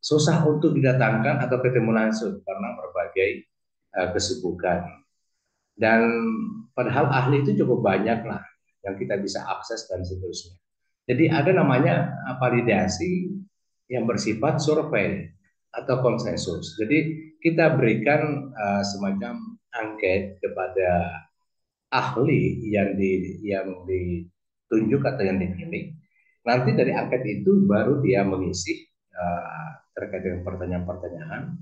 susah untuk didatangkan atau ketemu langsung karena berbagai kesibukan. Dan padahal ahli itu cukup banyak lah yang kita bisa akses dan seterusnya. Jadi ada namanya validasi yang bersifat survei atau konsensus. Jadi kita berikan semacam angket kepada ahli yang ditunjuk atau yang dipilih. Nanti dari angket itu baru dia mengisi terkait dengan pertanyaan-pertanyaan.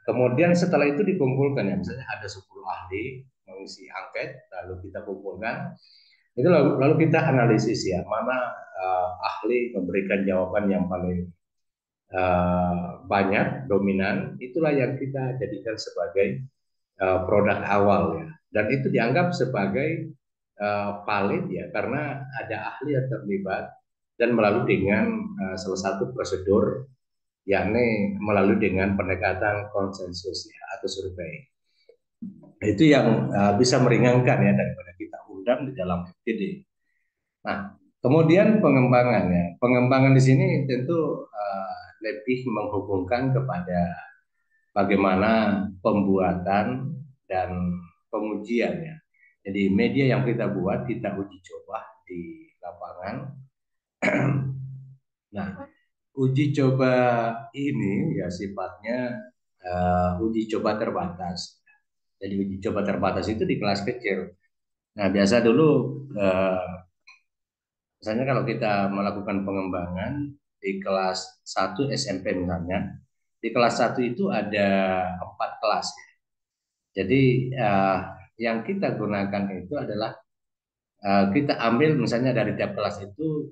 Kemudian setelah itu dikumpulkan ya, misalnya ada 10 ahli mengisi angket, lalu kita kumpulkan. Itu lalu kita analisis ya, mana ahli memberikan jawaban yang paling banyak, dominan, itulah yang kita jadikan sebagai produk awal ya. Dan itu dianggap sebagai valid ya, karena ada ahli yang terlibat dan melalui dengan salah satu prosedur, yakni melalui dengan pendekatan konsensus ya, atau survei. Itu yang bisa meringankan ya daripada kita undang di dalam FGD. Nah, kemudian pengembangannya. Pengembangan di sini tentu lebih menghubungkan kepada bagaimana pembuatan dan pengujian ya. Jadi media yang kita buat kita uji coba di lapangan. Nah, uji coba ini ya sifatnya uji coba terbatas. Jadi uji coba terbatas itu di kelas kecil. Nah, biasa dulu misalnya kalau kita melakukan pengembangan di kelas 1 SMP misalnya, di kelas 1 itu ada 4 kelas. Jadi yang kita gunakan itu adalah kita ambil misalnya dari tiap kelas itu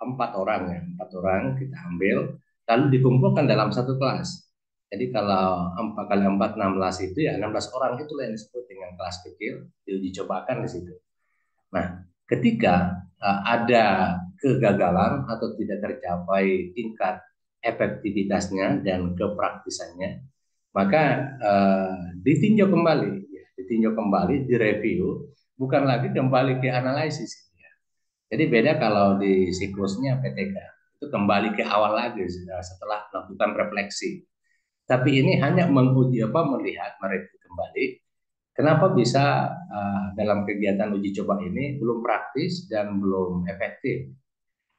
4 orang ya, 4 orang kita ambil lalu dikumpulkan dalam satu kelas. Jadi kalau 4 kali 4 16 itu ya 16 orang itulah yang disebut dengan kelas kecil, diuji cobakan di situ. Nah, ketika ada kegagalan atau tidak tercapai tingkat efektivitasnya dan kepraktisannya, maka ditinjau kembali, direview, bukan lagi kembali ke analisis. Ya. Jadi beda kalau di siklusnya PTK itu kembali ke awal lagi setelah melakukan refleksi. Tapi ini hanya menguji melihat mereview kembali. Kenapa bisa dalam kegiatan uji coba ini belum praktis dan belum efektif?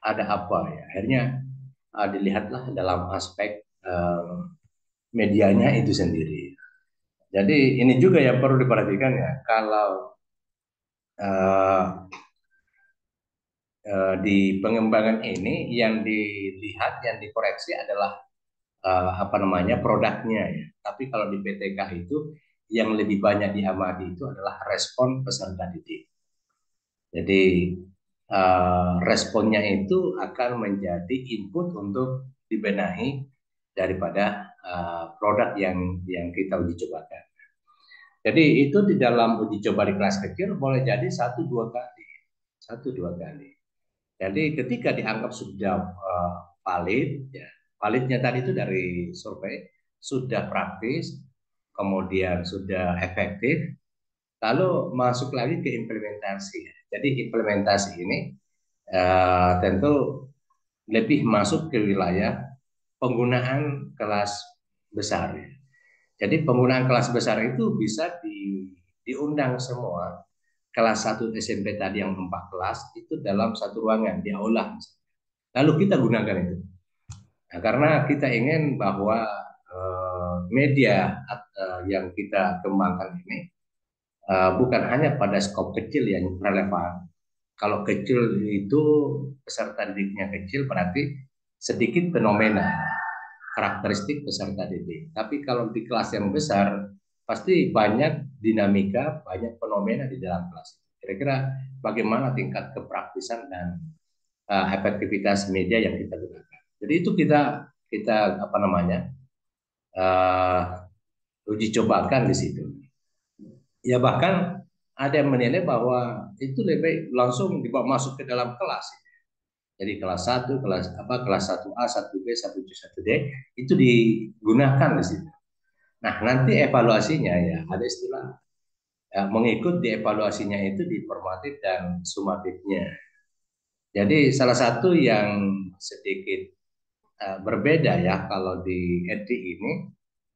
Ada apa ya? Akhirnya dilihatlah dalam aspek medianya itu sendiri. Jadi ini juga yang perlu diperhatikan ya. Kalau di pengembangan ini yang dilihat, yang dikoreksi adalah produknya ya. Tapi kalau di PTK itu yang lebih banyak diamati itu adalah respon peserta didik. Jadi responnya itu akan menjadi input untuk dibenahi daripada produk yang kita uji cobakan. Jadi itu di dalam uji coba di kelas kecil boleh jadi 1-2 kali. 1-2 kali. Jadi ketika dianggap sudah valid, ya, validnya tadi itu dari survei, sudah praktis, kemudian sudah efektif, lalu masuk lagi ke implementasi. Jadi implementasi ini tentu lebih masuk ke wilayah penggunaan kelas besar. Jadi penggunaan kelas besar itu bisa diundang semua kelas 1 SMP tadi yang 4 kelas itu dalam satu ruangan di aula. Lalu kita gunakan itu. Nah, karena kita ingin bahwa media yang kita kembangkan ini bukan hanya pada skop kecil yang relevan. Kalau kecil itu peserta didiknya kecil berarti sedikit fenomena karakteristik peserta didik. Tapi kalau di kelas yang besar pasti banyak dinamika, banyak fenomena di dalam kelas. Kira-kira bagaimana tingkat kepraktisan dan efektivitas media yang kita gunakan. Jadi itu kita uji cobakan di situ. Ya bahkan ada yang menilai bahwa itu lebih langsung dibawa masuk ke dalam kelas. Jadi kelas 1, kelas 1A, 1B, 1C, 1D itu digunakan di situ. Nah, nanti evaluasinya ya ada istilah mengikut di evaluasinya itu di formatif dan sumatifnya. Jadi salah satu yang sedikit berbeda ya kalau di EDI ini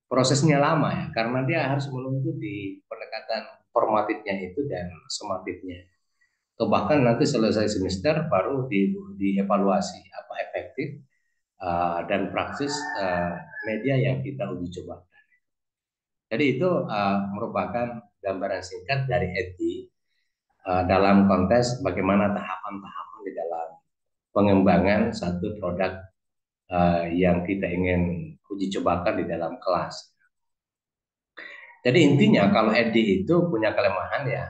prosesnya lama ya karena dia harus menunggu di pendekatan formatifnya itu dan sumatifnya. Atau bahkan nanti selesai semester baru dievaluasi apa efektif dan praksis media yang kita uji coba. Jadi itu merupakan gambaran singkat dari EDI dalam konteks bagaimana tahapan-tahapan di dalam pengembangan satu produk yang kita ingin uji cobakan di dalam kelas. Jadi intinya kalau EDI itu punya kelemahan ya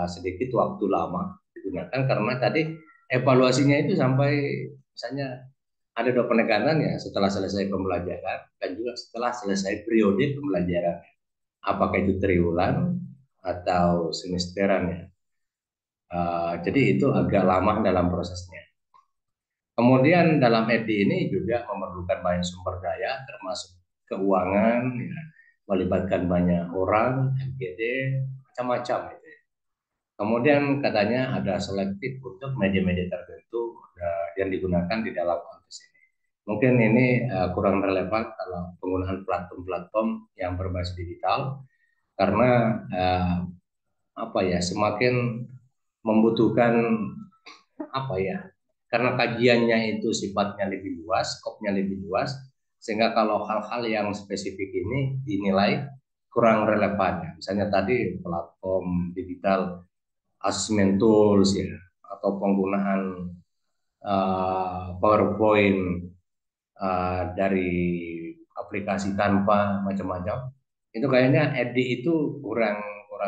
sedikit waktu lama digunakan karena tadi evaluasinya itu sampai misalnya ada 2 penekanan ya setelah selesai pembelajaran dan juga setelah selesai periode pembelajaran. Apakah itu triwulan atau semesteran ya. Jadi itu agak lama dalam prosesnya. Kemudian dalam EDI ini juga memerlukan banyak sumber daya termasuk keuangan, ya, melibatkan banyak orang, MGD, macam-macam. Gitu. Kemudian katanya ada selektif untuk media-media tertentu yang digunakan di dalam konteks ini. Mungkin ini kurang relevan kalau penggunaan platform-platform yang berbasis digital karena semakin membutuhkan karena kajiannya itu sifatnya lebih luas, skopnya lebih luas, sehingga kalau hal-hal yang spesifik ini dinilai kurang relevan. Misalnya tadi platform digital, assessment tools ya, atau penggunaan PowerPoint dari aplikasi tanpa macam-macam. Itu kayaknya EDI itu kurang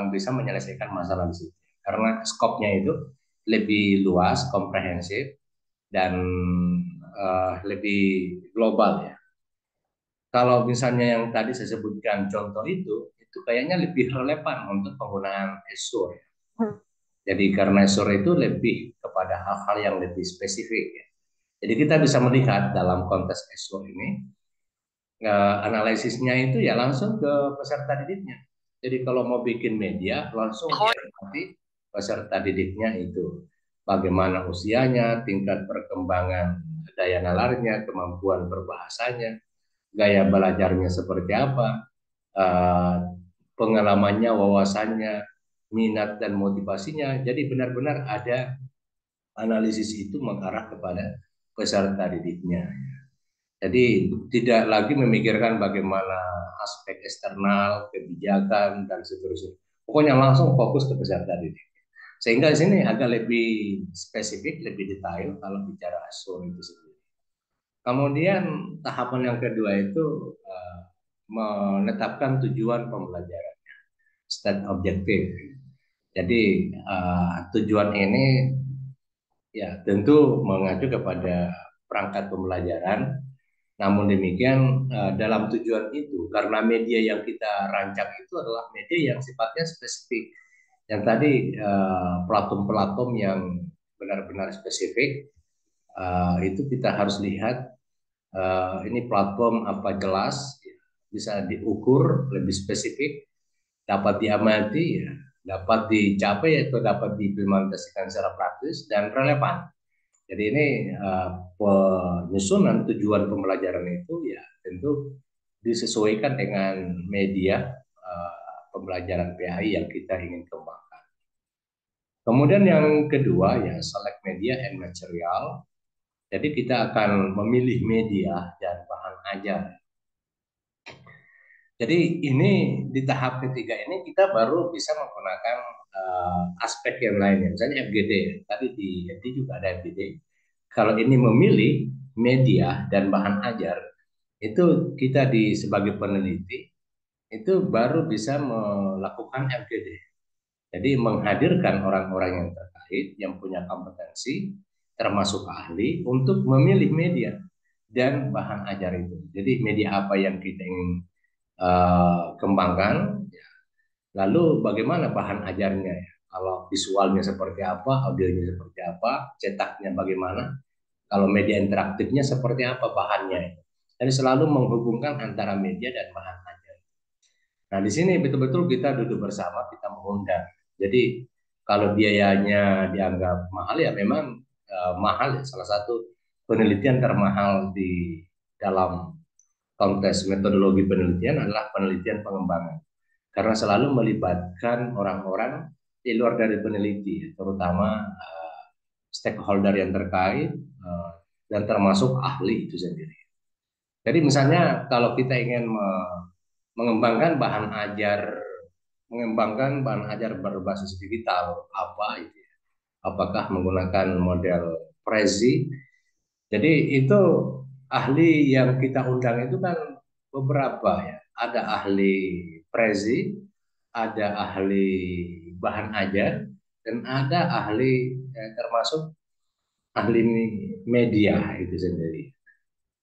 bisa menyelesaikan masalah di situ. Karena skopnya itu lebih luas, komprehensif, dan lebih global ya. Kalau misalnya yang tadi saya sebutkan contoh itu kayaknya lebih relevan untuk penggunaan Azure. Jadi karena Azure itu lebih kepada hal-hal yang lebih spesifik ya. Jadi kita bisa melihat dalam konteks Azure ini analisisnya itu ya langsung ke peserta didiknya. Jadi kalau mau bikin media langsung nanti peserta didiknya itu. bagaimana usianya, tingkat perkembangan daya nalarnya, kemampuan berbahasanya, gaya belajarnya seperti apa, pengalamannya, wawasannya, minat dan motivasinya. Jadi benar-benar ada analisis itu mengarah kepada peserta didiknya. Jadi tidak lagi memikirkan bagaimana aspek eksternal, kebijakan dan seterusnya. Pokoknya langsung fokus ke peserta didik. Sehingga di sini agak lebih spesifik, lebih detail kalau bicara ASO itu sendiri. Kemudian tahapan yang kedua itu menetapkan tujuan pembelajarannya, state objective. Jadi tujuan ini ya tentu mengacu kepada perangkat pembelajaran. Namun demikian dalam tujuan itu, karena media yang kita rancang itu adalah media yang sifatnya spesifik. Yang tadi platform-platform yang benar-benar spesifik, itu kita harus lihat ini platform apa jelas, bisa diukur lebih spesifik, dapat diamati, ya, dapat dicapai atau dapat diimplementasikan secara praktis dan relevan. Jadi ini penyusunan tujuan pembelajaran itu ya tentu disesuaikan dengan media pembelajaran PAI yang kita ingin kembangkan. Kemudian yang kedua ya select media and material. Jadi kita akan memilih media dan bahan ajar. Jadi ini di tahap ketiga ini kita baru bisa menggunakan aspek yang lainnya. Misalnya FGD, tadi di FD juga ada FGD. Kalau ini memilih media dan bahan ajar, itu kita sebagai peneliti itu baru bisa melakukan FGD. Jadi menghadirkan orang-orang yang terkait, yang punya kompetensi, termasuk ahli, untuk memilih media dan bahan ajar itu. Jadi media apa yang kita ingin kembangkan, lalu bagaimana bahan ajarnya ya. Kalau visualnya seperti apa, audionya seperti apa, cetaknya bagaimana, kalau media interaktifnya seperti apa bahannya. Jadi selalu menghubungkan antara media dan bahan ajar. Nah di sini betul-betul kita duduk bersama, kita mengundang. Jadi kalau biayanya dianggap mahal ya memang mahal ya. Salah satu penelitian termahal di dalam konteks metodologi penelitian adalah penelitian pengembangan. Karena selalu melibatkan orang-orang di luar dari peneliti, terutama stakeholder yang terkait dan termasuk ahli itu sendiri. Jadi misalnya kalau kita ingin mengembangkan bahan ajar berbasis digital apa itu ya? Apakah menggunakan model Prezi? Jadi itu ahli yang kita undang itu kan beberapa ya. Ada ahli Prezi, ada ahli bahan ajar, dan ada ahli termasuk ahli media itu sendiri.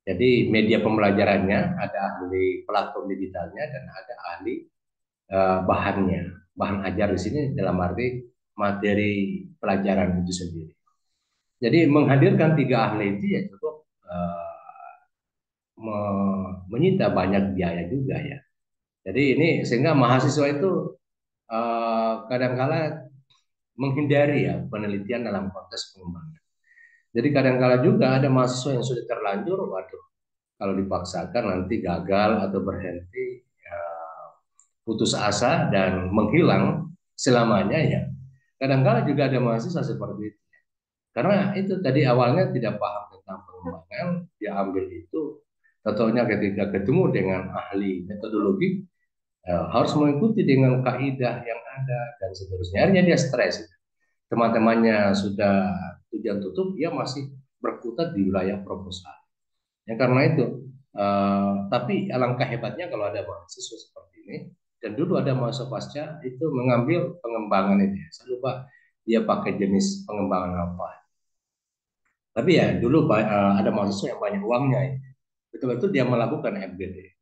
Jadi media pembelajarannya ada ahli platform digitalnya dan ada ahli bahannya. Bahan ajar di sini dalam arti materi pelajaran itu sendiri. Jadi menghadirkan 3 ahli itu ya cukup menyita banyak biaya juga ya. Jadi ini sehingga mahasiswa itu kadang-kala menghindari ya penelitian dalam konteks pengembangan. Jadi kadang-kala juga ada mahasiswa yang sudah terlanjur, waduh, kalau dipaksakan nanti gagal atau berhenti, ya, putus asa dan menghilang selamanya ya. Kadang-kala juga ada mahasiswa seperti itu. Karena itu tadi awalnya tidak paham tentang pengembangan, dia ambil itu, contohnya ketika ketemu dengan ahli metodologi, harus mengikuti dengan kaidah yang ada dan seterusnya. Akhirnya dia stres. Teman-temannya sudah tujuan tutup, dia masih berkutat di wilayah proposal. Ya karena itu, tapi alangkah hebatnya kalau ada mahasiswa seperti ini, dan dulu ada mahasiswa pasca itu mengambil pengembangan itu. Saya lupa dia pakai jenis pengembangan apa. Tapi ya dulu ada mahasiswa yang banyak uangnya, betul-betul dia melakukan FGD.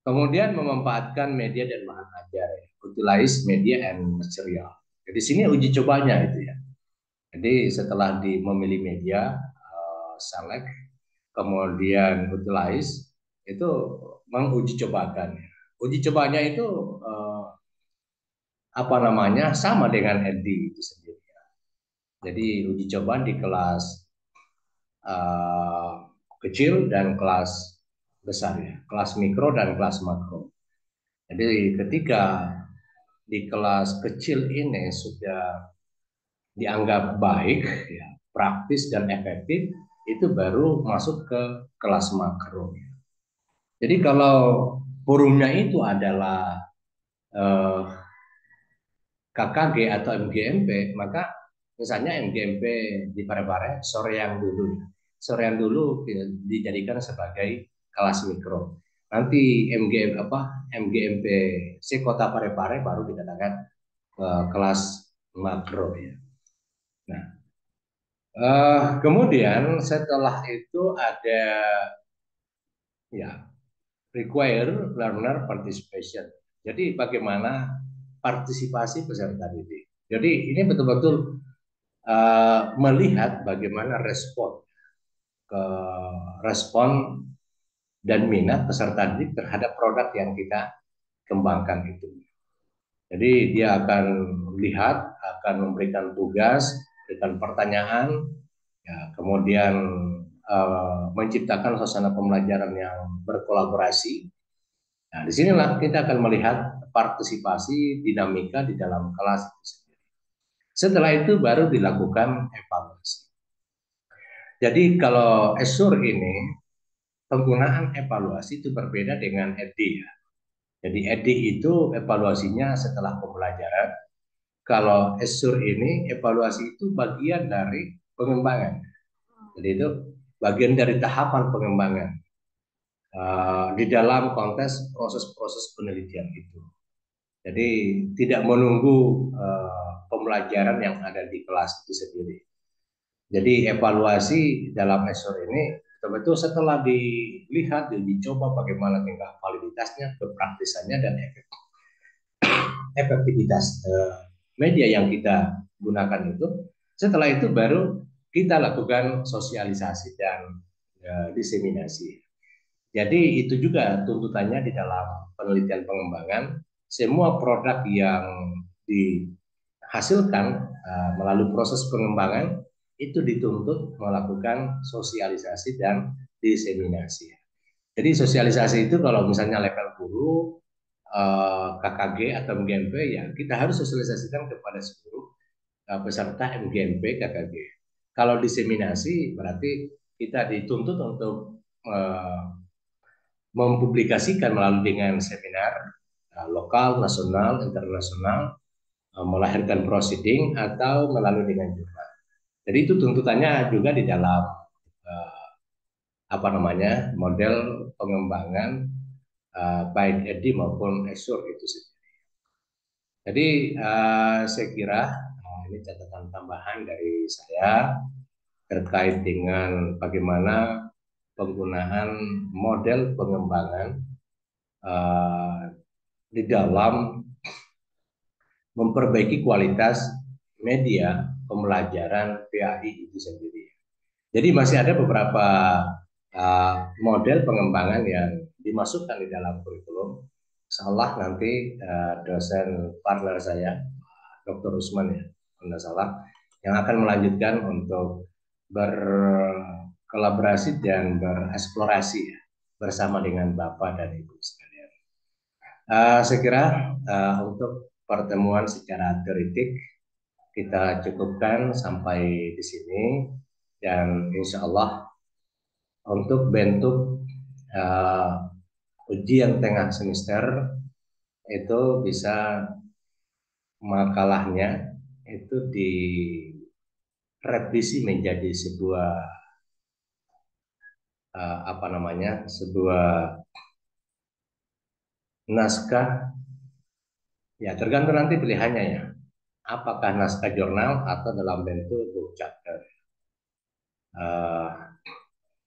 Kemudian memanfaatkan media dan bahan ajar, utilize media and material. Jadi sini uji cobanya itu ya. Jadi setelah memilih media, select, kemudian utilize, itu menguji cobakan. Uji cobanya itu sama dengan EDI itu sendiri. Jadi uji coba di kelas kecil dan kelas besar ya, kelas mikro dan kelas makro. Jadi ketika di kelas kecil ini sudah dianggap baik, ya, praktis dan efektif, itu baru masuk ke kelas makro. Jadi kalau forumnya itu adalah KKG atau MGMP, maka misalnya MGMP di Parepare soreang dulu dijadikan sebagai kelas mikro. Nanti MGMP si Kota Parepare baru dikatakan kelas makro ya. Nah, kemudian setelah itu ada ya require learner participation. Jadi bagaimana partisipasi peserta didik. Jadi ini betul-betul melihat bagaimana respon dan minat peserta didik terhadap produk yang kita kembangkan itu. Jadi dia akan lihat, akan memberikan tugas, memberikan pertanyaan, ya, kemudian menciptakan suasana pembelajaran yang berkolaborasi. Nah, disinilah kita akan melihat partisipasi dinamika di dalam kelas itu sendiri. Setelah itu baru dilakukan evaluasi. Jadi kalau ESUR ini penggunaan evaluasi itu berbeda dengan ED ya. Jadi ED itu evaluasinya setelah pembelajaran. Kalau ESUR ini evaluasi itu bagian dari pengembangan. Jadi itu bagian dari tahapan pengembangan di dalam konteks proses-proses penelitian itu. Jadi tidak menunggu pembelajaran yang ada di kelas itu sendiri. Jadi evaluasi dalam ESUR ini betul-betul setelah dilihat, dicoba bagaimana tingkat validitasnya, kepraktisannya, dan efektivitas media yang kita gunakan itu. Setelah itu baru kita lakukan sosialisasi dan diseminasi. Jadi itu juga tuntutannya di dalam penelitian pengembangan. Semua produk yang dihasilkan melalui proses pengembangan itu dituntut melakukan sosialisasi dan diseminasi. Jadi sosialisasi itu kalau misalnya level guru, KKG atau MGMP, ya kita harus sosialisasikan kepada seluruh peserta MGMP KKG. Kalau diseminasi berarti kita dituntut untuk mempublikasikan melalui dengan seminar lokal, nasional, internasional, melahirkan proceeding atau melalui dengan jurnal. Jadi itu tuntutannya juga di dalam model pengembangan baik EDI maupun ESUR itu sendiri. Jadi saya kira ini catatan tambahan dari saya terkait dengan bagaimana penggunaan model pengembangan di dalam memperbaiki kualitas media pembelajaran PAI itu sendiri. Jadi masih ada beberapa model pengembangan yang dimasukkan di dalam kurikulum. Insyaallah nanti dosen partner saya, Dr. Usman ya, kalau tidak salah, yang akan melanjutkan untuk berkolaborasi dan bereksplorasi ya, bersama dengan Bapak dan Ibu sekalian. Saya kira untuk pertemuan secara teoritik kita cukupkan sampai di sini, dan insya Allah untuk bentuk ujian tengah semester itu bisa makalahnya itu direvisi menjadi sebuah sebuah naskah ya, tergantung nanti pilihannya ya, apakah naskah jurnal atau dalam bentuk book chapter.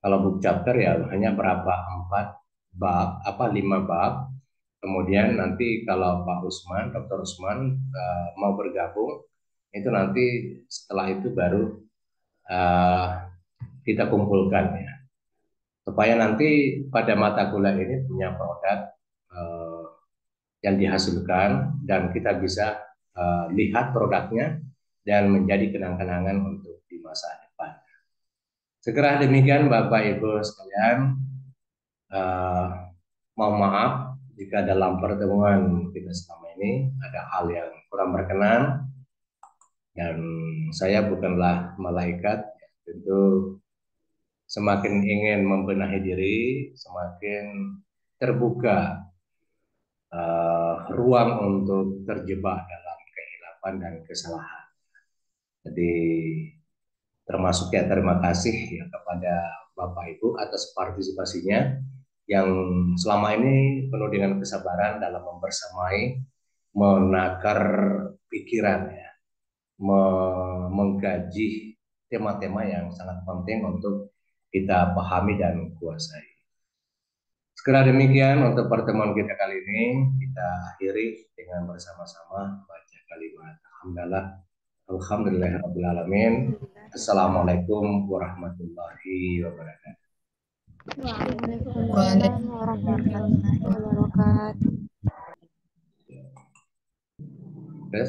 Kalau book chapter ya hanya berapa 5 bab. Kemudian nanti kalau Pak Usman, Dr. Usman mau bergabung, itu nanti setelah itu baru kita kumpulkan ya, supaya nanti pada mata kuliah ini punya produk yang dihasilkan dan kita bisa lihat produknya dan menjadi kenang-kenangan untuk di masa depan. Segera demikian Bapak Ibu sekalian, mohon maaf jika dalam pertemuan kita selama ini ada hal yang kurang berkenan, dan saya bukanlah malaikat, tentu semakin ingin membenahi diri, semakin terbuka ruang untuk terjebak dalam kehilapan dan kesalahan. Jadi termasuk ya terima kasih ya kepada Bapak Ibu atas partisipasinya yang selama ini penuh dengan kesabaran dalam membersamai, menakar pikiran ya, mengkaji tema-tema yang sangat penting untuk kita pahami dan kuasai. Segera demikian untuk pertemuan kita kali ini, kita akhiri dengan bersama-sama baca kalimat Alhamdulillahirrahmanirrahim. Assalamualaikum warahmatullahi wabarakatuh. Waalaikumsalam warahmatullahi wabarakatuh.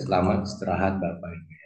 Selamat istirahat Bapak Ibu.